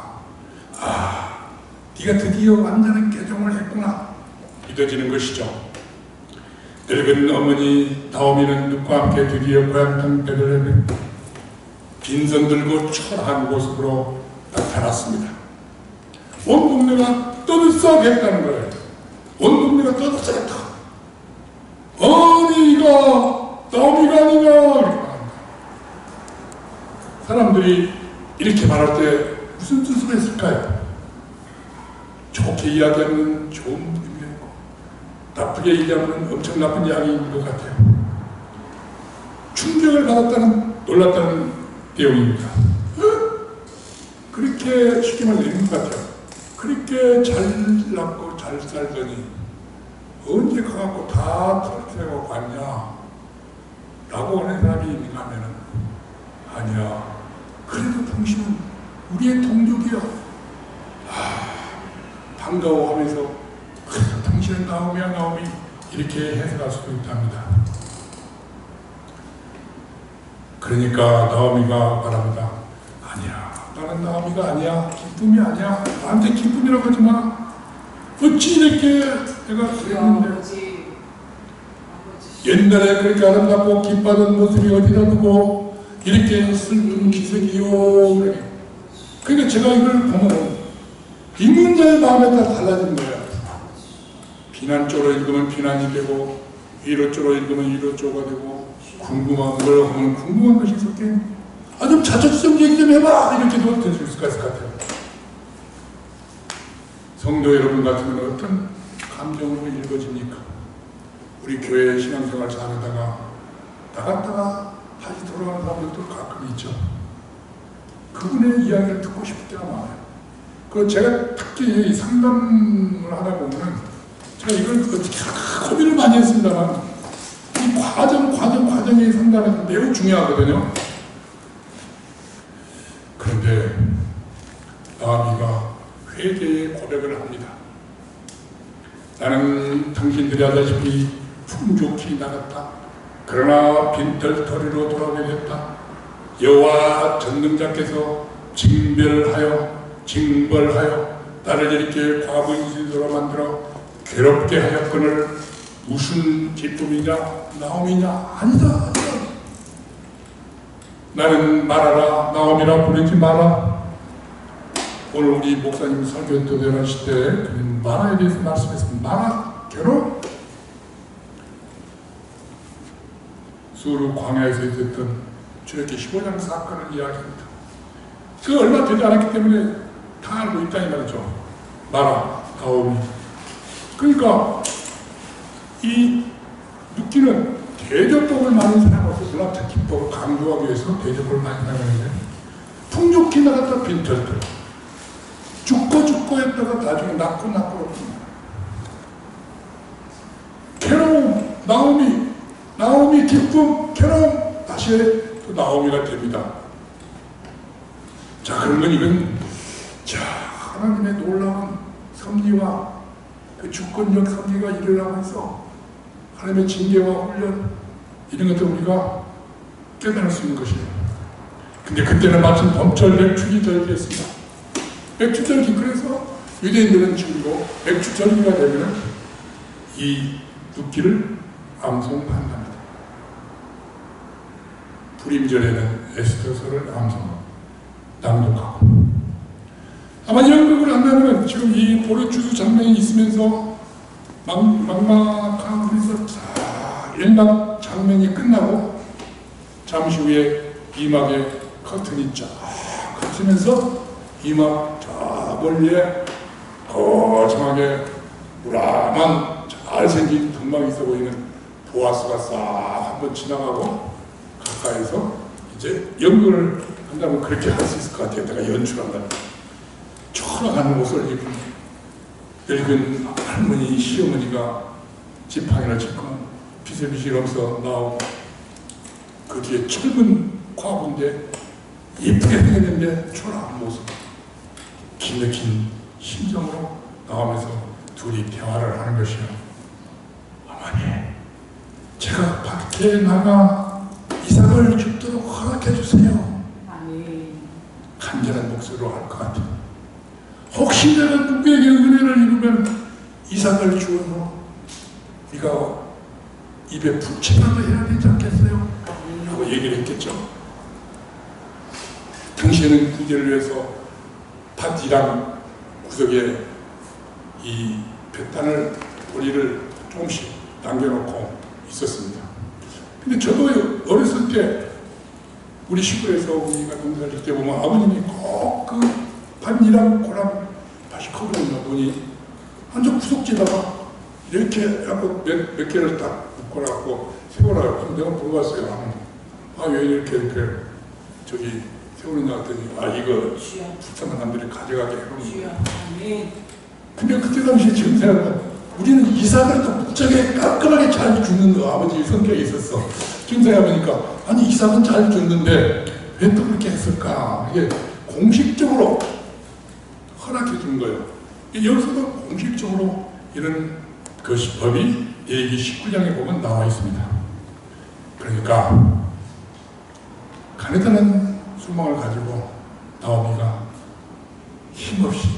아, 네가 드디어 완전한 개종을 했구나 믿어지는 것이죠. 늙은 어머니 나오미는 룻과 함께 드디어 고향 땅 베들레헴에 빈손 들고 초라한 모습으로 나타났습니다. 온 동네가 떠들썩했다는 거예요. 온 동네가 떠들썩했다. 어머니가 나오미가 아니냐 이렇게 말합니다. 사람들이 이렇게 말할 때 무슨 뜻으로 했을까요? 좋게 이야기하면 좋은 의미가 있고 나쁘게 얘기하면 엄청 나쁜 이야기인 것 같아요. 충격을 받았다는, 놀랐다는 내용입니다. 그렇게 쉽게 말하는 것 같아요. 그렇게 잘 낳고 잘 살더니 언제 가갖고 다 털어내고 갔냐? 라고 하는 사람이 있는가 하면은 아니야. 그래도 당신은 우리의 동족이야. 반가워하면서 그래도 당신은 나오미야 나오미 이렇게 해석할 수도 있답니다. 그러니까 나오미가 말합니다. 아니야. 나는 나오미가 아니야. 기쁨이 아니야. 나한테 기쁨이라고 하지 마. 어찌 이렇게 내가 그랬는데 옛날에 그렇게 아름답고 기뻐하던 모습이 어디다 두고 이렇게 슬픈 기색이요. 그러니까 제가 이걸 보면 읽는 자의 마음에 따라 달라지는 거예요. 비난 쪽으로 읽으면 비난이 되고 위로 쪽으로 읽으면 위로 쪽가 되고 궁금한 걸 하면 궁금한 것이 섞여. 좀 자초지종 얘기 좀 해봐 이렇게도 될 수 있을 것 같아요. 성도 여러분 같으면 어떤 감정으로 읽어집니까? 우리 교회 신앙생활 잘하다가 나갔다가 다시 돌아가는 사람들도 가끔 있죠. 그분의 이야기를 듣고 싶을 때가 많아요. 그 제가 특히 상담을 하다 보면은 제가 이걸 어떻게 고민을 많이 했습니다만 이 과정의 상담에서 매우 중요하거든요. 그런데 나오미가 회개의 고백을 합니다. 나는 당신들이 하다시피 풍족히 나갔다. 그러나 빈털터리로 돌아오게 됐다. 여호와 전능자께서 징벌하여 나를 이렇게 과부인신으로 만들어 괴롭게 하였거늘 무슨 기쁨이냐 나옴이냐 아니다. 나는 말하라 나옴이라 부르지 마라. 오늘 우리 목사님 설교 도전하실 때 그는 만화에 대해서 말씀했습니다. 만화 괴로 수르 광야에서 있었던 출애굽기 15장 사건을 이야기합니다. 그 얼마 되지 않았기 때문에 다 알고 있다니 말이죠. 만화 다음이. 그러니까 이 눕기는 대접법을 많이 사용해서 불합차 기법을 강조하기 위해서 대접을 많이 사용하는데 풍족히 나갔다 빈털털 죽고 했다가 나중에 낳고 괴로움 나오미 기쁨 괴로움 다시 또 나오미가 됩니다. 자 그러면 이건 자 하나님의 놀라운 섭리와 그 주권적 섭리가 일어나고 있어. 하나님의 징계와 훈련 이런 것들 우리가 깨달을 수 있는 것이에요. 근데 그때는 마침 봄철 맥주기절기였습니다. 맥주절기 그래서 유대인들은 지금도 맥주절기가 되면 이 눕기를 암송한답니다. 불임절에는 에스더서를 낭독하고 아마 연극을 한다면 지금 이 보르주스 장면이 있으면서 막막한 그래서 자 일막 장면이 끝나고 잠시 후에 이막의 커튼이 쫙 걷히면서 이막 저 멀리에 거창하게 우람한 잘생긴 등막이 있어 보이는 보아스가 싹 한번 지나가고 가까이서 이제 연극을 한다면 그렇게 할 수 있을 것 같아요. 내가 연출한다면 초라한 옷을 입은 늙은 할머니 시어머니가 지팡이를 짚고 비실비실하면서 나오고 그 뒤에 젊은 과부인데 예쁘게 생겼는데 초라한 모습 기맥힌 심정으로 나오면서 둘이 대화를 하는 것이요. 어머니 제가 밖에 나가 이삭을 죽도록 허락해 주세요. 간절한 목소리로 할 것 같아요. 혹시 내가 누구에게 은혜를 입으면 이삭을 주어서 네가 입에 붙이라도 해야 되지 않겠어요? 하고 얘기를 했겠죠. 당시에는 구제를 위해서 밭이랑 구석에 이 뱃단을 도리를 조금씩 남겨놓고 있었습니다. 근데 저도 어렸을 때 우리 시골에서 우리가 농사를 짓때 보면 아버님이 꼭 그 밭이랑 고랑 밭이 커버렸나 보니 완전 구석지다가 이렇게 해갖고 몇 개를 딱 묶어갖고 세우라고 내가 물어봤어요. 아 왜 이렇게 저기 세우느냐 했더니 아 이거 불쌍한 사람들이 가져가게 해놓은. 근데 그때 당시에 지금 생각하면 우리는 이삭을 또 무척에 깔끔하게 잘 주는 아버지 성격이 있었어. 지금 생각해보니까 아니 이삭은 잘 줬는데 왜 또 그렇게 했을까? 이게 공식적으로 허락해 준 거예요. 여기서도 공식적으로 이런 그 법이 예기 19장에 보면 나와 있습니다. 그러니까 가느다란 소망을 가지고 나오미가 힘없이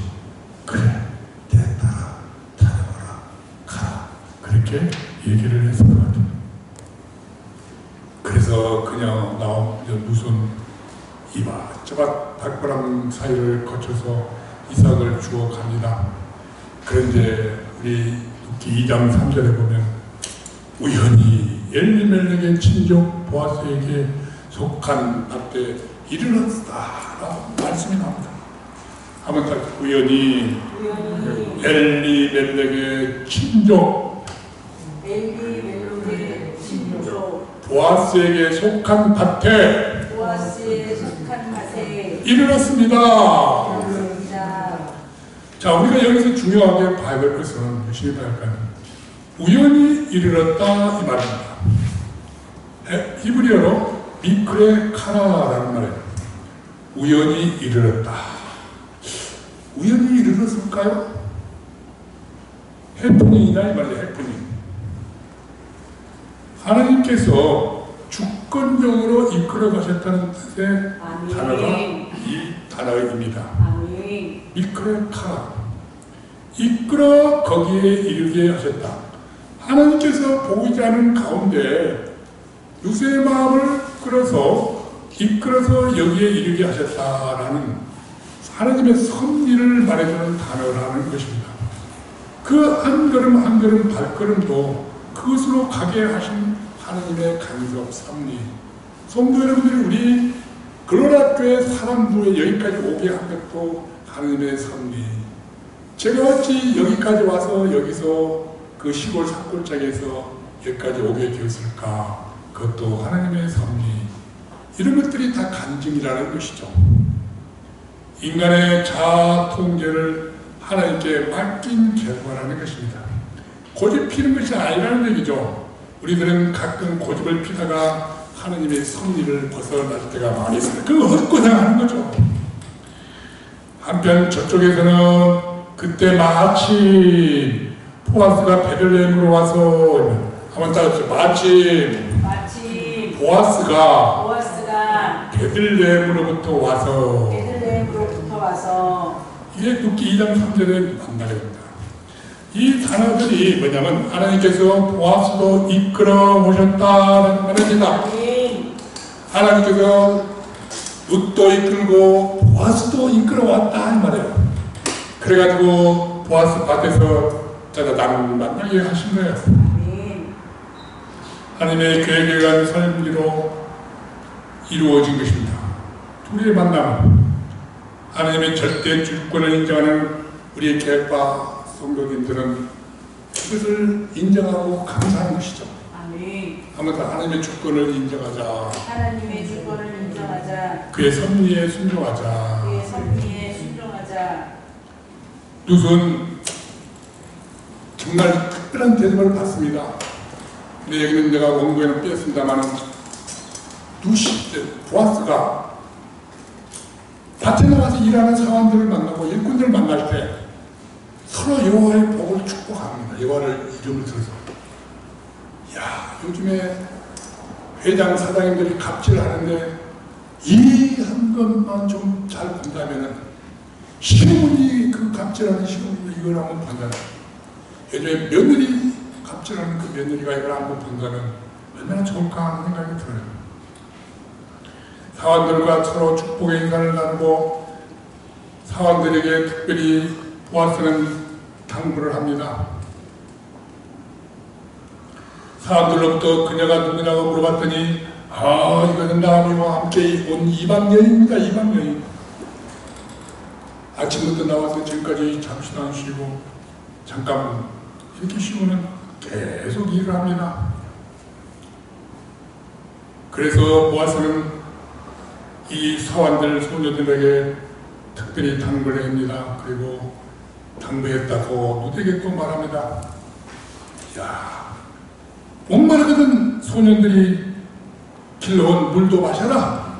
그래 됐다 찾아보라 가라 그렇게 얘기를 했을 것 같아요. 그래서 그냥 무슨 이밭저밭 닭바람 사이를 거쳐서 이삭을 주어 갑니다. 그런데 우리 눕기 2장 3절에 보면 우연히 엘리멜렉의 친족 보아스에게 속한 밭에 이르렀다라고 말씀이 나옵니다. 한번 우연히 엘리멜렉의 친족 보아스에게 속한 밭에 이르렀습니다. 자, 우리가 여기서 중요하게 봐야 될 것은 열심히 봐야 할 것은 우연히 이르렀다 이 말입니다. 히브리어로 미크레 카라라는 말이에요. 우연히 이르렀다. 우연히 이르렀을까요? 해프닝이다 이 말이에요. 해프닝. 하나님께서 주권적으로 이끌어 가셨다는 뜻의 단어가 이 단어입니다. 이끌어 이끌어 거기에 이르게 하셨다. 하나님께서 보이지 않은 가운데 루스의 마음을 이끌어서 여기에 이르게 하셨다라는 하나님의 섭리를 말해주는 단어라는 것입니다. 그 한 걸음 한 걸음 발걸음도 그것으로 가게 하신 하나님의 간섭, 섭리. 성도 여러분들이 우리 글로라교회 사람들의 여기까지 오게 한 것도 하나님의 섭리. 제가 어찌 여기까지 와서 여기서 그 시골 산골짜기에서 여기까지 오게 되었을까? 그것도 하나님의 섭리. 이런 것들이 다 간증이라는 것이죠. 인간의 자아 통제를 하나님께 맡긴 결과라는 것입니다. 고집 피는 것이 아니라는 얘기죠. 우리들은 가끔 고집을 피다가 하나님의 섭리를 벗어날 때가 많이 있습니다. 그거 헛고생하는 거죠. 한편 저쪽에서는 그때 마침 보아스가 베들레헴으로 와서 한번 따라서 마침 보아스가 베들레헴으로부터 와서 이게 룻기 2장 3절에 만나입니다. 이 단어들이 뭐냐면 하나님께서 보아스도 이끌어 오셨다는 말입니다. 하나님께서 룻도 이끌고 보아스도 이끌어 왔다 이 말이에요. 그래가지고 보아스 밭에서 짜자당 만나게 하신 거예요. 하나님의 계획한 삶으로 이루어진 것입니다. 둘의 만남, 하나님의 절대 주권을 인정하는 우리의 교회와 성도님들은 그것을 인정하고 감사하는 것이죠. 아무튼 하나님의 주권을 인정하자. 그의 섭리에 순종하자. 룻은 정말 특별한 대접을 받습니다. 근데 여기는 내가 원고에는 빼었습니다만 보아스가 밭에 나가서 일하는 사람들을 만나고 일꾼들을 만날 때 서로 여호와의 복을 축복합니다. 여호와를 이름을 들어서. 야, 요즘에 회장 사장님들이 갑질을 하는데 이 한 것만 좀 잘 본다면은 시어머니 그 갑질하는 시어머니 이걸 한번 본다면 요즘에 며느리 갑질하는 그 며느리가 이걸 한번 본다면 얼마나 좋을까 하는 생각이 들어요. 사원들과 서로 축복의 인사를 나누고 사원들에게 특별히 보아스는 당부를 합니다. 사원들로부터 그녀가 누구냐고 물어봤더니 이거는 나오미와 함께 온 이방 여인입니다. 이방 여인. 아침부터 나와서 지금까지 잠시도 안 쉬고 잠깐 이렇게 쉬고는 계속 일을 합니다. 그래서 보아스는 이 사원들 소녀들에게 특별히 당부를 합니다. 그리고 당부했다고 누구에게 또 말합니다. 야, 목마르거든 소년들이 길러온 물도 마셔라.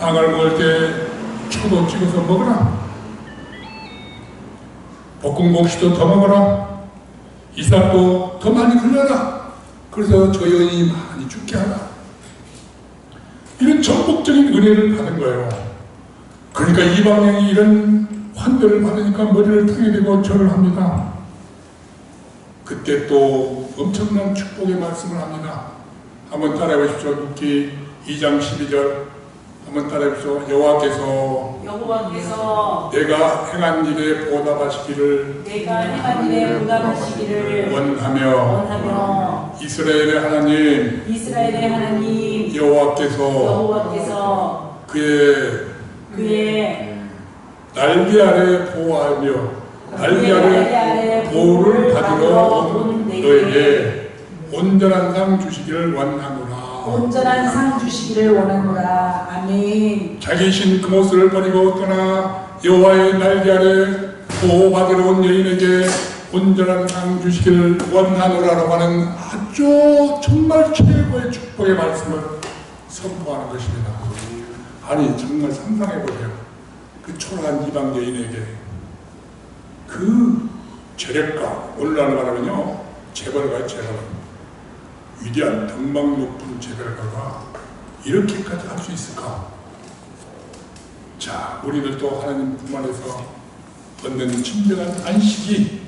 빵을 먹을 때 초도 찍어서 먹어라. 볶은 곡식도 더 먹어라. 이삭도 더 많이 걸려라. 그래서 저 여인이 많이 죽게 하라. 이런 전폭적인 은혜를 받은 거예요. 그러니까 이방인이 이런 환대를 받으니까 머리를 탕에 대고 절을 합니다. 그때 또 엄청난 축복의 말씀을 합니다. 한번 따라해 보십시오. 룻기 2장 12절 한번 따라해 보십시오. 여호와께서 내가 행한 일에 보답하시기를 원하며 이스라엘의 하나님 여호와께서 그의 날개 아래 보호하며 날개 아래 보호를 받으러 온 너에게 온전한 상 주시기를 원하노라. 아멘. 자기 신 그모스를 버리고 떠나 여호와의 날개 아래 보호받으러 온 여인에게 온전한 상 주시기를 원하노라라고 하는 아주 정말 최고의 축복의 말씀을 선포하는 것입니다. 아니 정말 상상해보세요. 그 초라한 이방 여인에게 그 재력가, 오늘날 말하면요, 재벌가요, 재벌가. 위대한 덕망 높은 재벌가가 이렇게까지 할 수 있을까? 자, 우리들도 하나님 품 안에서 얻는 진정한 안식이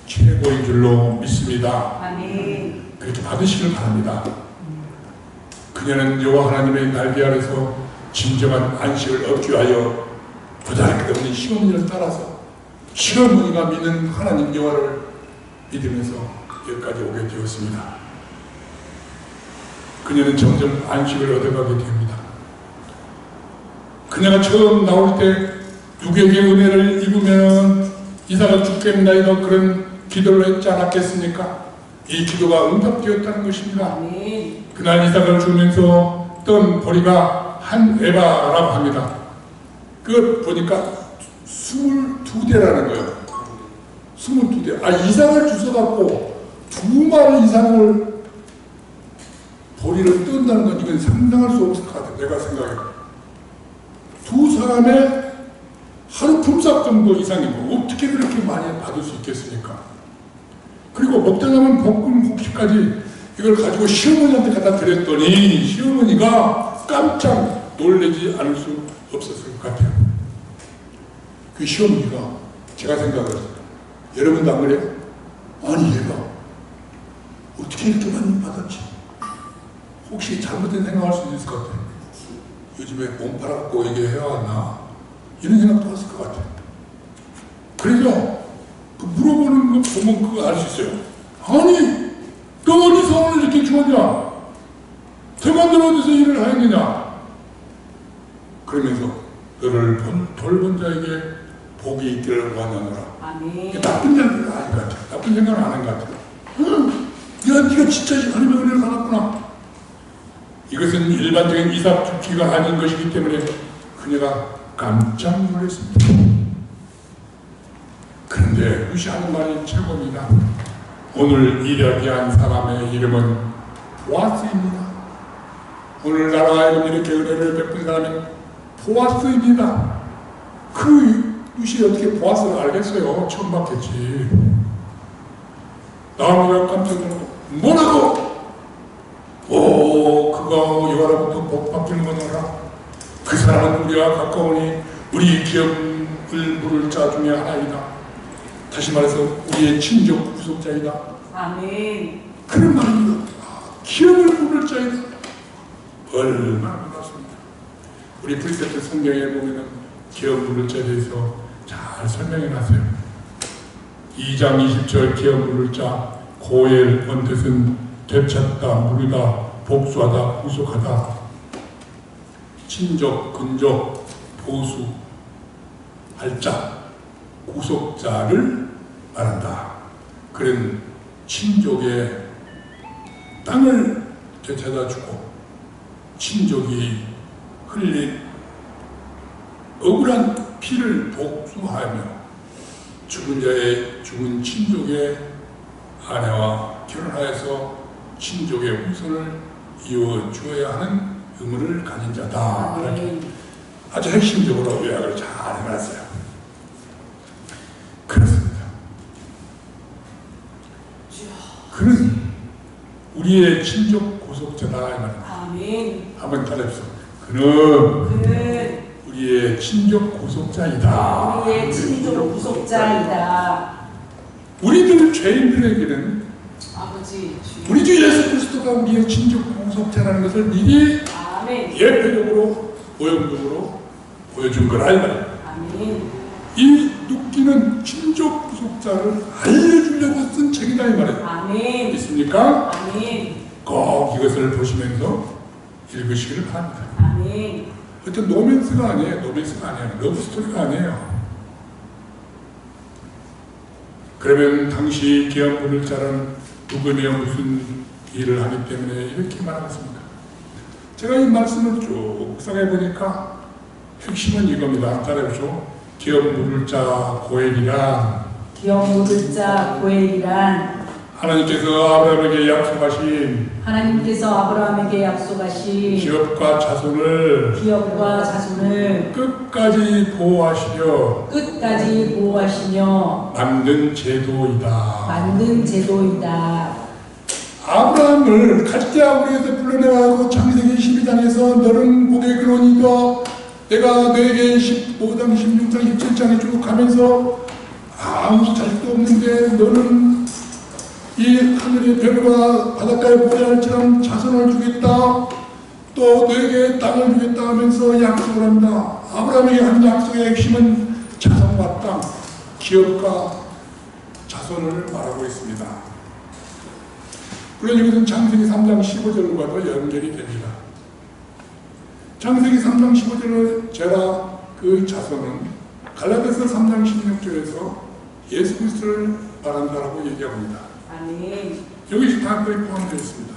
최고인 줄로 믿습니다. 아멘. 그렇게 받으시길 바랍니다. 그녀는 여호와 하나님의 날개 아래서 진정한 안식을 얻기 위하여 부자리게 없는 시어머니를 따라서 시어머니가 믿는 하나님 여호와를 믿으면서 여기까지 오게 되었습니다. 그녀는 점점 안식을 얻어가게 됩니다. 그녀가 처음 나올 때 누구에게 은혜를 입으면 이삭을 죽겠나이다 그런 기도를 했지 않았겠습니까? 이 기도가 응답되었다는 것입니다. 아멘. 그날 이삭을 주면서 떤 보리가 한 에바라고 합니다. 그걸 보니까 22대라는 거예요. 22대. 아, 이삭을 주워갖고 2마리 이상을 보리를 뜬다는 건 이건 상상할 수 없을 것 같아요. 내가 생각해. 두 사람의 하루 품삯 정도 이상이고 어떻게 그렇게 많이 받을 수 있겠습니까? 그리고 먹다 남은 볶음 혹시까지 이걸 가지고 시어머니한테 갖다 드렸더니 시어머니가 깜짝 놀라지 않을 수 없었을 것 같아요. 그 시어머니가 제가 생각했어요. 여러분도 안 그래요? 아니 얘가 어떻게 이렇게 많이 받았지? 혹시 잘못된 생각할 수도 있을 것 같아요. 요즘에 몸 팔아갖고 이게 해왔나? 이런 생각도 했을 것 같아요. 그래서 그 물어보는 거 보면 그거 알 수 있어요. 아니, 너 어디서 오늘 이렇게 주었냐? 대관들 어디서 일을 하였느냐? 그러면서 너를 돌본 자에게 복이 있기를 원하노라. 아멘. 나쁜 생각은 아닌 것 같아요. 나쁜 생각은 안 한 것 같아요. 네가 진짜 하나님의 은혜를 받았구나. 이것은 일반적인 이삭 죽기가 아닌 것이기 때문에 그녀가 깜짝 놀랐습니다. 그런데 무시하는 말이 최고입니다. 오늘 이야기한 사람의 이름은 보아스입니다. 오늘나라에 이렇게 은혜를 베푼 사람은 보아스입니다. 그 루시 어떻게 보아스를 알겠어요? 처음 봤겠지. 나무가 깜짝 놀라고 뭐라고? 오, 그거 여호와로부터 복 받기는 거노라. 그 사람은 우리와 가까우니 우리 기업을 물을 자 중에 하나이다. 다시 말해서 우리의 친족 구속자이다. 아멘. 그런 말입니다. 기업을 물을 자이다. 얼마나 반갑습니다. 우리 프리세트 성경에 보면은 기업 물을 자에 대해서 잘 설명해 놨어요. 2장 20절 기업 물을 자 고엘 원뜻은 되찾다, 물다, 복수하다, 구속하다. 친족, 근족, 보수, 발자, 구속자를 말한다. 그런 친족의 땅을 되찾아주고 친족이 흘린 억울한 피를 복수하며 죽은 친족의 아내와 결혼하여서 친족의 후손을 이어주어야 하는 의무를 가진 자다. 이렇게 아주 핵심적으로 요약을 잘 해놨어요. 그렇습니다. 그는 우리의 친족 구속자다 이 말입니다. 아멘. 한번 따라해보세요. 그는 우리의 친족 구속자이다. 우리의 친족 구속자이다. 우리들 죄인들에게는 아버지 주. 우리 주 예수 그리스도가 우리의 친족 구속자라는 것을 미리 아멘. 예표적으로 오염적으로 보여준 거라 이 말이에요. 아멘. 이 눕기는 친족 구속자를 알려주려고 쓴 책이다 이 말이에요. 아멘. 있습니까? 아멘. 꼭 이것을 보시면서 읽으시기를 바랍니다. 아멘. 어떤 노맨스가 아니에요. 노맨스가 아니에요. 러브스토리가 아니에요. 그러면 당시 기업 물을 자는 누구며 무슨 일을 하기 때문에 이렇게 말하겠습니다. 제가 이 말씀을 쭉 묵상해 보니까 핵심은 이겁니다. 따라해보죠. 기업 물을 자 고엘이란 기업 물을 자 고엘이란 하나님께서 아브라함에게 약속하신 하나님께서 아브라함에게 약속하신 기업과 자손을 끝까지 보호하시려 만든 제도이다. 아브라함을 갈대아 우리에서 불러내가고 창세기 12장에서 너는 복의 근원이다. 내가 너에게 15장, 16장, 17장에 쭉 가면서 아무 자식도 없는데 너는 이 하늘의 별과 바닷가의 모래알처럼 자손을 주겠다. 또 너에게 땅을 주겠다 하면서 약속을 합니다. 아브라함에게 한 약속의 핵심은 자손과 땅, 기업과 자손을 말하고 있습니다. 물론 이것은 창세기 3장 15절과도 연결이 됩니다. 창세기 3장 15절의 제라 그 자손은 갈라디아서 3장 16절에서 예수 그리스도를 말한다라고 얘기합니다. 아멘. 여기 다 거의 포함되어 있습니다.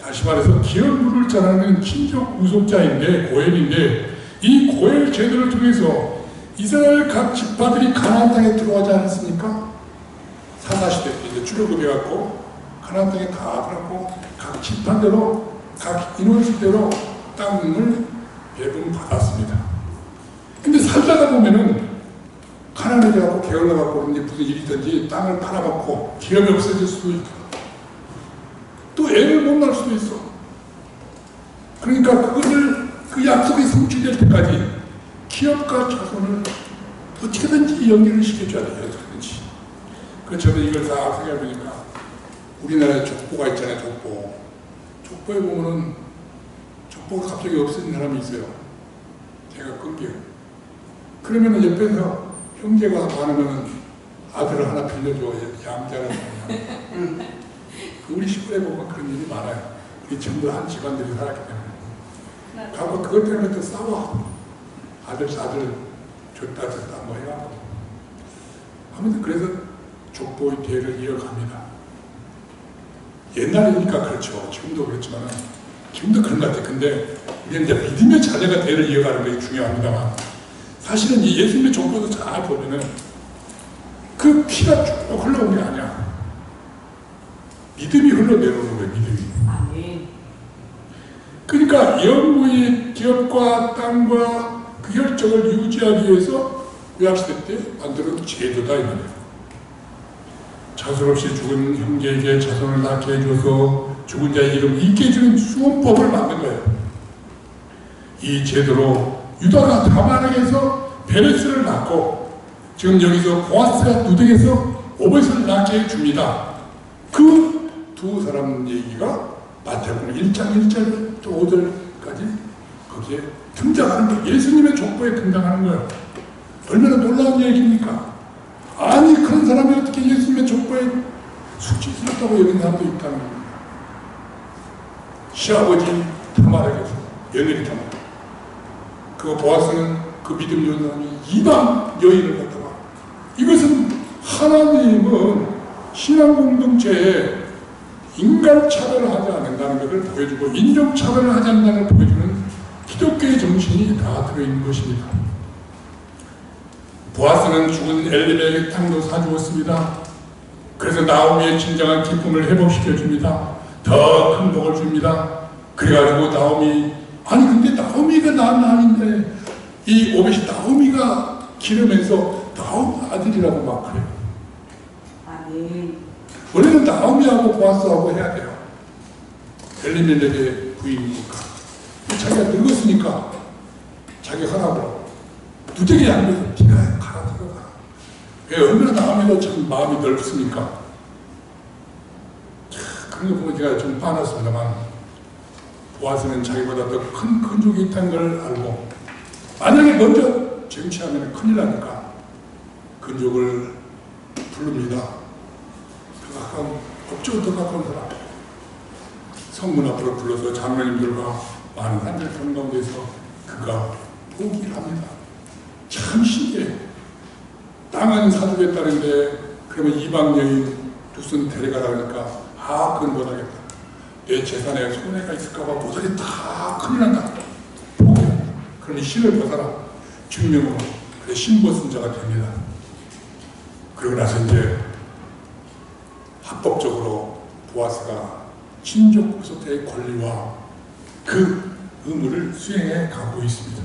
다시 말해서 기업 물을 자라는 친족 우속자인데 고엘인데 이 고엘 제도를 통해서 이스라엘 각 지파들이 가나안 땅에 들어가지 않았습니까? 사사시대 때 이제 출애굽해갖고 가나안 땅에 다 들어가고 각 지파대로 각 인원수대로 땅을 배분받았습니다. 근데 살다가 보면은 가난해 갖고 게을러 갖고 무슨 일이 있든지 땅을 팔아먹고 기업이 없어질 수도 있고 또 애를 못 낳을 수도 있어. 그러니까 그것을 그 약속이 성취될 때까지 기업과 자손을 어떻게든지 연결을 시켜줘야 돼요. 어떻게든지. 그래서 저는 이걸 다 생각해보니까 우리나라에 족보가 있잖아요. 족보에 보면은 족보가 갑자기 없어진 사람이 있어요. 제가 끊겨요. 그러면은 옆에서 형제가 많으면 아들을 하나 빌려줘. 양자를 하냐. 우리 식구에 보면 그런 일이 많아요. 우리 전부 한 집안들이 살았기 때문에. 가고 그것 때문에 또 싸워. 아들 줬다 뭐 해갖고. 아무튼 그래서 족보의 대를 이어갑니다. 옛날이니까 그렇죠. 지금도 그렇지만 지금도 그런 것 같아요. 근데 이제 믿음의 자녀가 대를 이어가는 것이 중요합니다만 사실은 이 예수님의 족보도 잘 보면은 그 피가 쭉 흘러온 게 아니야. 믿음이 흘러내려오는 거예요. 믿음이. 아멘. 그러니까 영구의 기업과 땅과 그 혈적을 유지하기 위해서 구약시대 때 만들어진 제도다 이 말이에요. 자손 없이 죽은 형제에게 자손을 낳게 해줘서 죽은 자의 이름 잊게 해주는 수원법을 만든 거예요. 이 제도로 유다가 다말에게서 베레스를 낳고 지금 여기서 보아스가 누덱에서 오벳을 낳게 해줍니다. 그 두 사람 얘기가 마태복음 1장 1절 또 5절까지 거기에 등장하는 거예요. 예수님의 족보에 등장하는 거예요. 얼마나 놀라운 얘기입니까? 아니 그런 사람이 어떻게 예수님의 족보에 수치스럽다고 여긴 사람도 있다는 겁니다. 시아버지 다말에게서 며느리 다말 그 보아스는 그 믿음 좋은 사람이 이방 여인을 갖다가 이것은 하나님은 신앙 공동체에 인간 차별을 하지 않는다는 것을 보여주고 인종 차별을 하지 않는다는 걸 보여주는 기독교의 정신이 다 들어있는 것입니다. 보아스는 죽은 엘리멜렉 땅도 사주었습니다. 그래서 나오미의 진정한 기쁨을 회복시켜 줍니다. 더 큰 복을 줍니다. 그래가지고 나오미 아니 근데 나오미가 낳은 아닌데 이 오벳이 나오미가 기르면서 나오미 아들이라고 막 그래요. 아멘. 원래는 나오미하고 보아스하고 해야 돼요. 엘리멜렉의 부인이니까. 자기가 늙었으니까 자기 하라고 하고 누적이 안 돼서 네가 가라 들어가. 왜 얼마나 나오미가 참 마음이 넓습니까? 그런 거 보면 제가 좀 화났습니다만 보아스는 자기보다 더 큰 근족이 있다는 걸 알고 만약에 먼저 쟁취하면 큰일 나니까 근족을 부릅니다. 더 가까운, 법적으로 더 가까운 사람 성문 앞으로 불러서 장로님들과 많은 사람들 그런 가운데서 그가 포기를 합니다. 참 신기해. 땅은 사주겠다는데 그러면 이방 여인 두 손 데려가라 하니까 그건 못하겠다. 내 재산에 손해가 있을까봐 모서리 다 큰일 난다. 포기한다. 그러니 신을 벗어라. 증명으로. 그래 신벗은 자가 됩니다. 그러고 나서 이제 합법적으로 보아스가 친족 구속자의 권리와 그 의무를 수행해 가고 있습니다.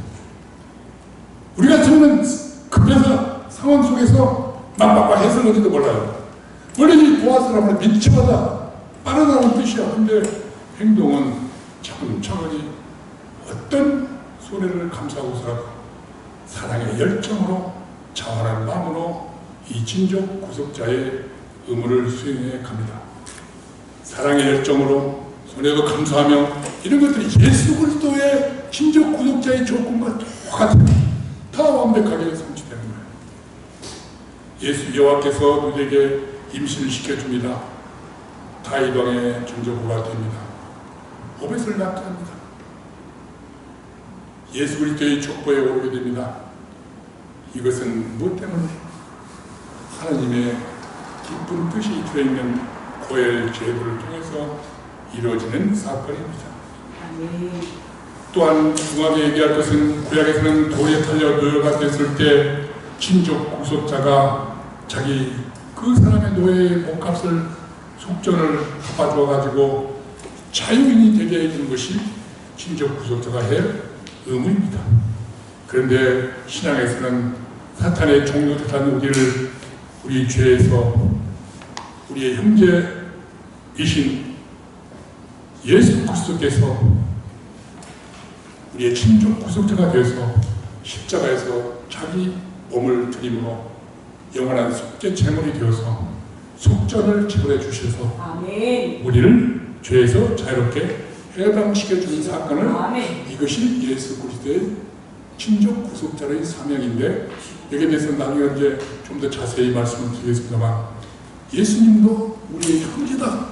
우리 같으면 급해서 상황 속에서 막막막 해설는지도 몰라요. 원래 이 보아스라면 민첩하다, 빠르다는 뜻이야. 근데 행동은 차근차근히 어떤 손해를 감수하고서라도 사랑의 열정으로 자원한 마음으로 이 친족 구속자의 의무를 수행해 갑니다. 사랑의 열정으로 손해도 감수하며 이런 것들이 예수 그리스도의 친족 구속자의 조건과 똑같아요. 다 완벽하게 성취되는 거예요. 예수 여호와께서 누구에게 임신을 시켜줍니다. 다윗 왕의 전조부가 됩니다. 오벳을 낳게 합니다. 예수 그리스도의 족보에 오르게 됩니다. 이것은 무엇 때문에? 하나님의 기쁜 뜻이 들어있는 고엘 제도를 통해서 이루어지는 사건입니다. 또한 중하게 얘기할 것은 구약에서는 돌에 탈려 노예가 됐을 때 친족 구속자가 자기 그 사람의 노예의 몸값을 속전을 갚아주어가지고 자유인이 되게 해주는 것이 친족 구속자가 할 의무입니다. 그런데 신앙에서는 사탄의 종노릇한 우리를 우리 죄에서 우리의 형제이신 예수 그리스도께서 우리의 친족 구속자가 되어서 십자가에서 자기 몸을 드림으로 영원한 속죄 제물이 되어서 속전을 지불해 주셔서 아멘. 우리를 죄에서 자유롭게 해방시켜주는 사건을 아멘. 이것이 예수 그리스도의 친족 구속자의 사명인데 여기에 대해서 나중에 이제 좀 더 자세히 말씀을 드리겠습니다만 예수님도 우리의 형제다.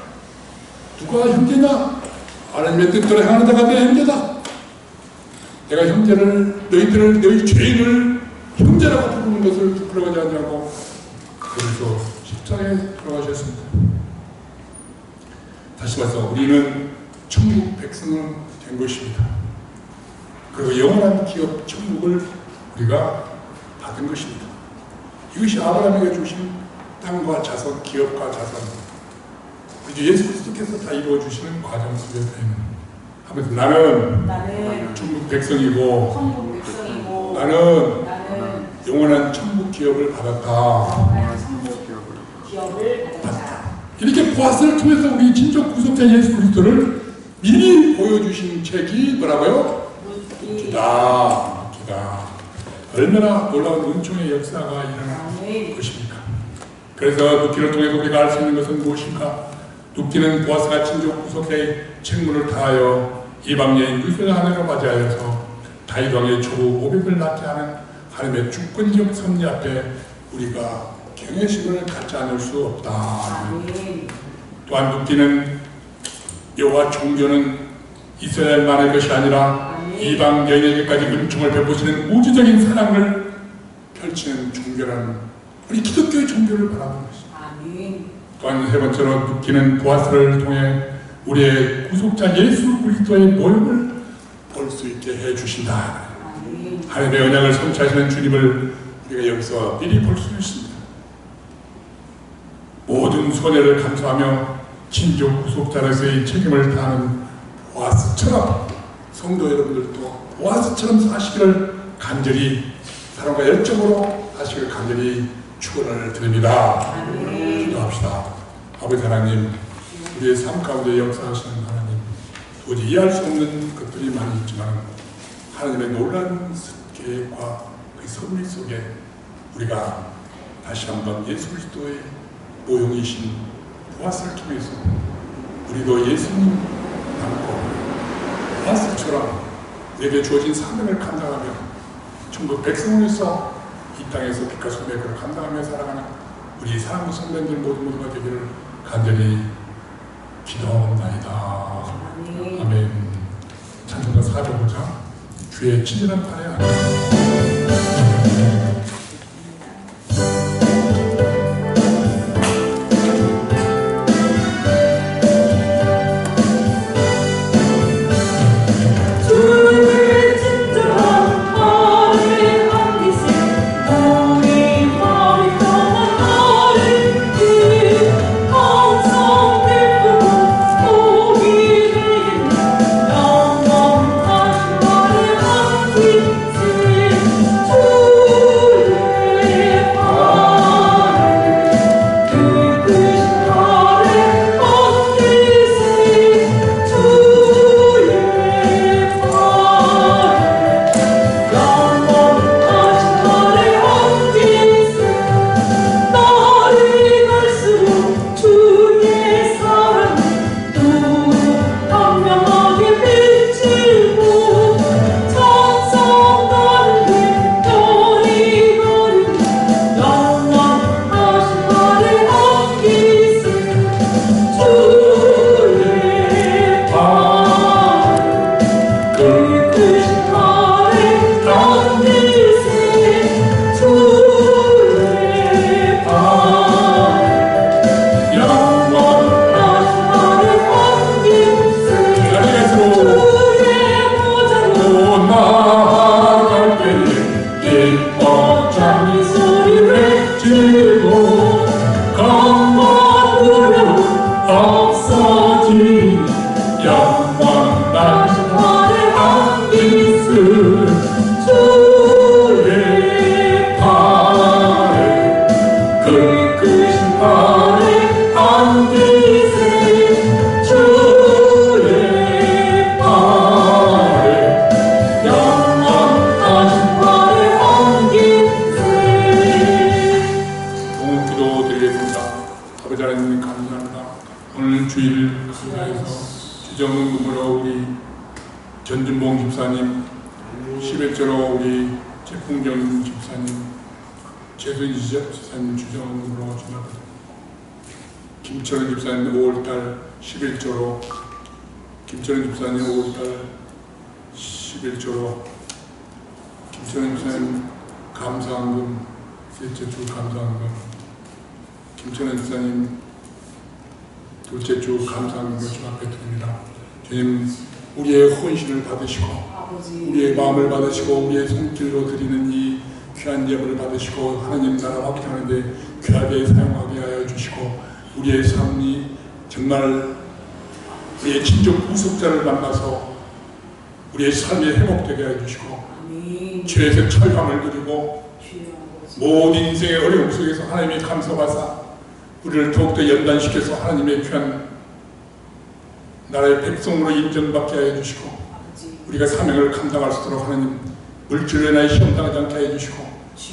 누가 형제냐? 하나님의 뜻대로 행하는 자가 내 형제다. 내가 형제를 너희 죄인을 형제라고 부르는 것을 부끄러워하지 않냐고 그래서 십자가에 돌아가셨습니다. 다시 말해서 우리는 천국 백성은 된 것입니다. 그리고 영원한 기업 천국을 우리가 받은 것입니다. 이것이 아브라함에게 주신 땅과 자손, 기업과 자손, 우리 예수 그리스도께서 다 이루어주시는 과정 속에 있는. 하면서 나는 천국 백성이고, 나는 영원한 천국 기업을 받았다. 이렇게 보았을 통해서 우리 친족 구속자 예수 그리스도를 미리 보여주신 책이 뭐라고요? 기다. 얼마나 놀라운 은총의 역사가 일어나는 것입니까? 그래서 눕기를 통해서 우리가 알 수 있는 것은 무엇인가? 눕기는 보아스가 친족 구속자의 책무를 다하여 이방여인 루스를 하늘로 맞이하여서 다윗 왕의 조부 오벳을 낳게 하는 하나님의 주권적 섭리 앞에 우리가 경외심을 갖지 않을 수 없다. 또한 눕기는 여호와 종교는 이스라엘만의 것이 아니라 이방 여인에게까지 은총을 베푸시는 우주적인 사랑을 펼치는 종교라는 우리 기독교의 종교를 바라보는 것입니다. 또한 세 번째로 눕기는 보아스를 통해 우리의 구속자 예수 그리스도의 모형을 볼 수 있게 해주신다. 하나님의 언약을 성취하시는 주님을 우리가 여기서 미리 볼 수 있습니다. 모든 손해를 감수하며 친족 구속자로서의 책임을 다하는 보아스처럼 성도 여러분들도 보아스처럼 사시기를 간절히 사랑과 열정으로 사시기를 간절히 축원을 드립니다. 기도합시다. 아버지 하나님, 우리의 삶 가운데 역사하시는 하나님, 도저히 이해할 수 없는 것들이 많이 있지만 하나님의 놀라운 계획과 그 섭리 속에 우리가 다시 한번 예수 그리스도의 모형이신 보아스를 통해서 우리도 예수님 닮고 보아스처럼 내게 주어진 사명을 감당하며 천국 백성으로서 이 땅에서 빛과 소맥을 감당하며 살아가는 우리 사랑하는 성도님들 모두가 되기를 간절히 기도하옵나이다. 아멘. 찬송가 405장 주의 친절한 팔에 앉아 Oh 아버지 하나님 감사합니다. 오늘 주일 감사해서 주정은금으로 우리 전준봉 집사님, 11조로 우리 재풍정 집사님, 최순희 집사님 주정은금으로 주말드립니다. 김철은 집사님 5월달 11조로, 김철은 집사님 5월달 11조로, 김철은 집사님 감사한금, 셋째 주 감사한금, 김철은 집사님 둘째 주 감사한금을 주 앞에 드립니다. 주님, 우리의 헌신을 받으시고, 우리의 마음을 받으시고, 우리의 손길로 드리는 이 귀한 예물을 받으시고, 하나님 나라 확장하는데 귀하게 사용하게 하여 주시고, 우리의 삶이 정말 우리의 진정 구속자를 만나서 우리의 삶이 회복되게 해주시고, 죄에서 철감을 누리고 모든 인생의 어려움 속에서 하나님의 감사받사 우리를 더욱더 연단시켜서 하나님의 귀한 나라의 백성으로 인정받게 해주시고, 우리가 사명을 감당할 수 있도록 하나님 물질로 인하여 시험당하지 않게 해주시고,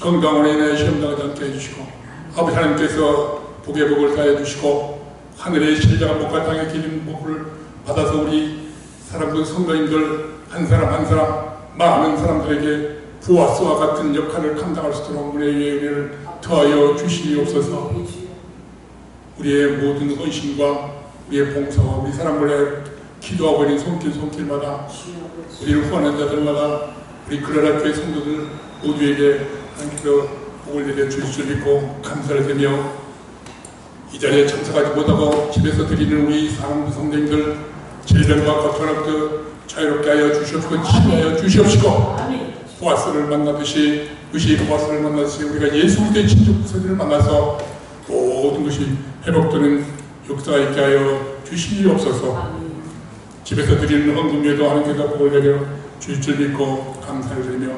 건강으로 인하여 시험당하지 않게 해주시고, 아버지 하나님께서 복의 복을 다해 주시고, 하늘의 신령한 목과 땅의 기름 복을 받아서 우리 사람들, 성도님들 한 사람 한 사람 많은 사람들에게 부와스와 같은 역할을 감당할 수 있도록 은혜의 은혜를 더하여 주시옵소서. 우리의 모든 헌신과 우리의 봉사와 우리 사람들의 기도하고 있는 손길마다 우리를 후원하는 자들마다 우리 그라라교회 성도들 모두에게 하나님께서 복을 내려 주실 줄 믿고 감사를 드리며, 이 자리에 참석하지 못하고 집에서 드리는 우리 사랑하는 성도님들 질병과 고통으로부터 자유롭게 하여 주시옵시고 치유하여 주시옵시고, 보아스를 만나듯이 그것이 보아스를 만나듯이 우리가 예수 그리스도의 친족 구세들을 만나서 모든 것이 회복되는 역사가 있게 하여 주시옵소서. 집에서 드리는 헌금에도 하나님께서 복을 내려 주실 줄 믿고 감사를 드리며,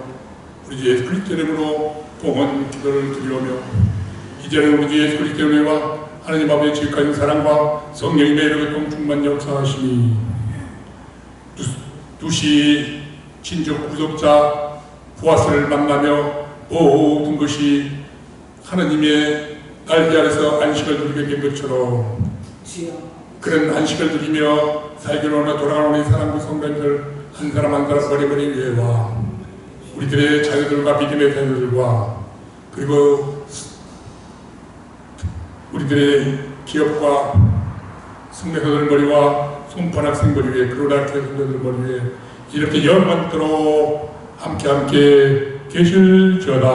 우리 예수 그리스도 이름으로 봉헌 기도를 드리오며, 이제는 우리 예수 그리스도 은혜와 하나님 아버지의 지극한 사랑과 성령의 매력의 동충만 역사하시니 두시 친족 구속자 보아스를 만나며 모든 것이 하나님의 날개 아래서 안식을 누리게 된 것처럼 그런 안식을 누리며 살기로나 돌아가는 우리 사랑과 성도님들 한 사람 한 사람 버리버리 위에와 우리들의 자녀들과 믿음의 자녀들과 그리고 우리들의 기업과 성내서들 머리와 손판 학생 머리 위에 그로다케 성도들 머리 위에 이렇게 영원토록 함께 계실지어다.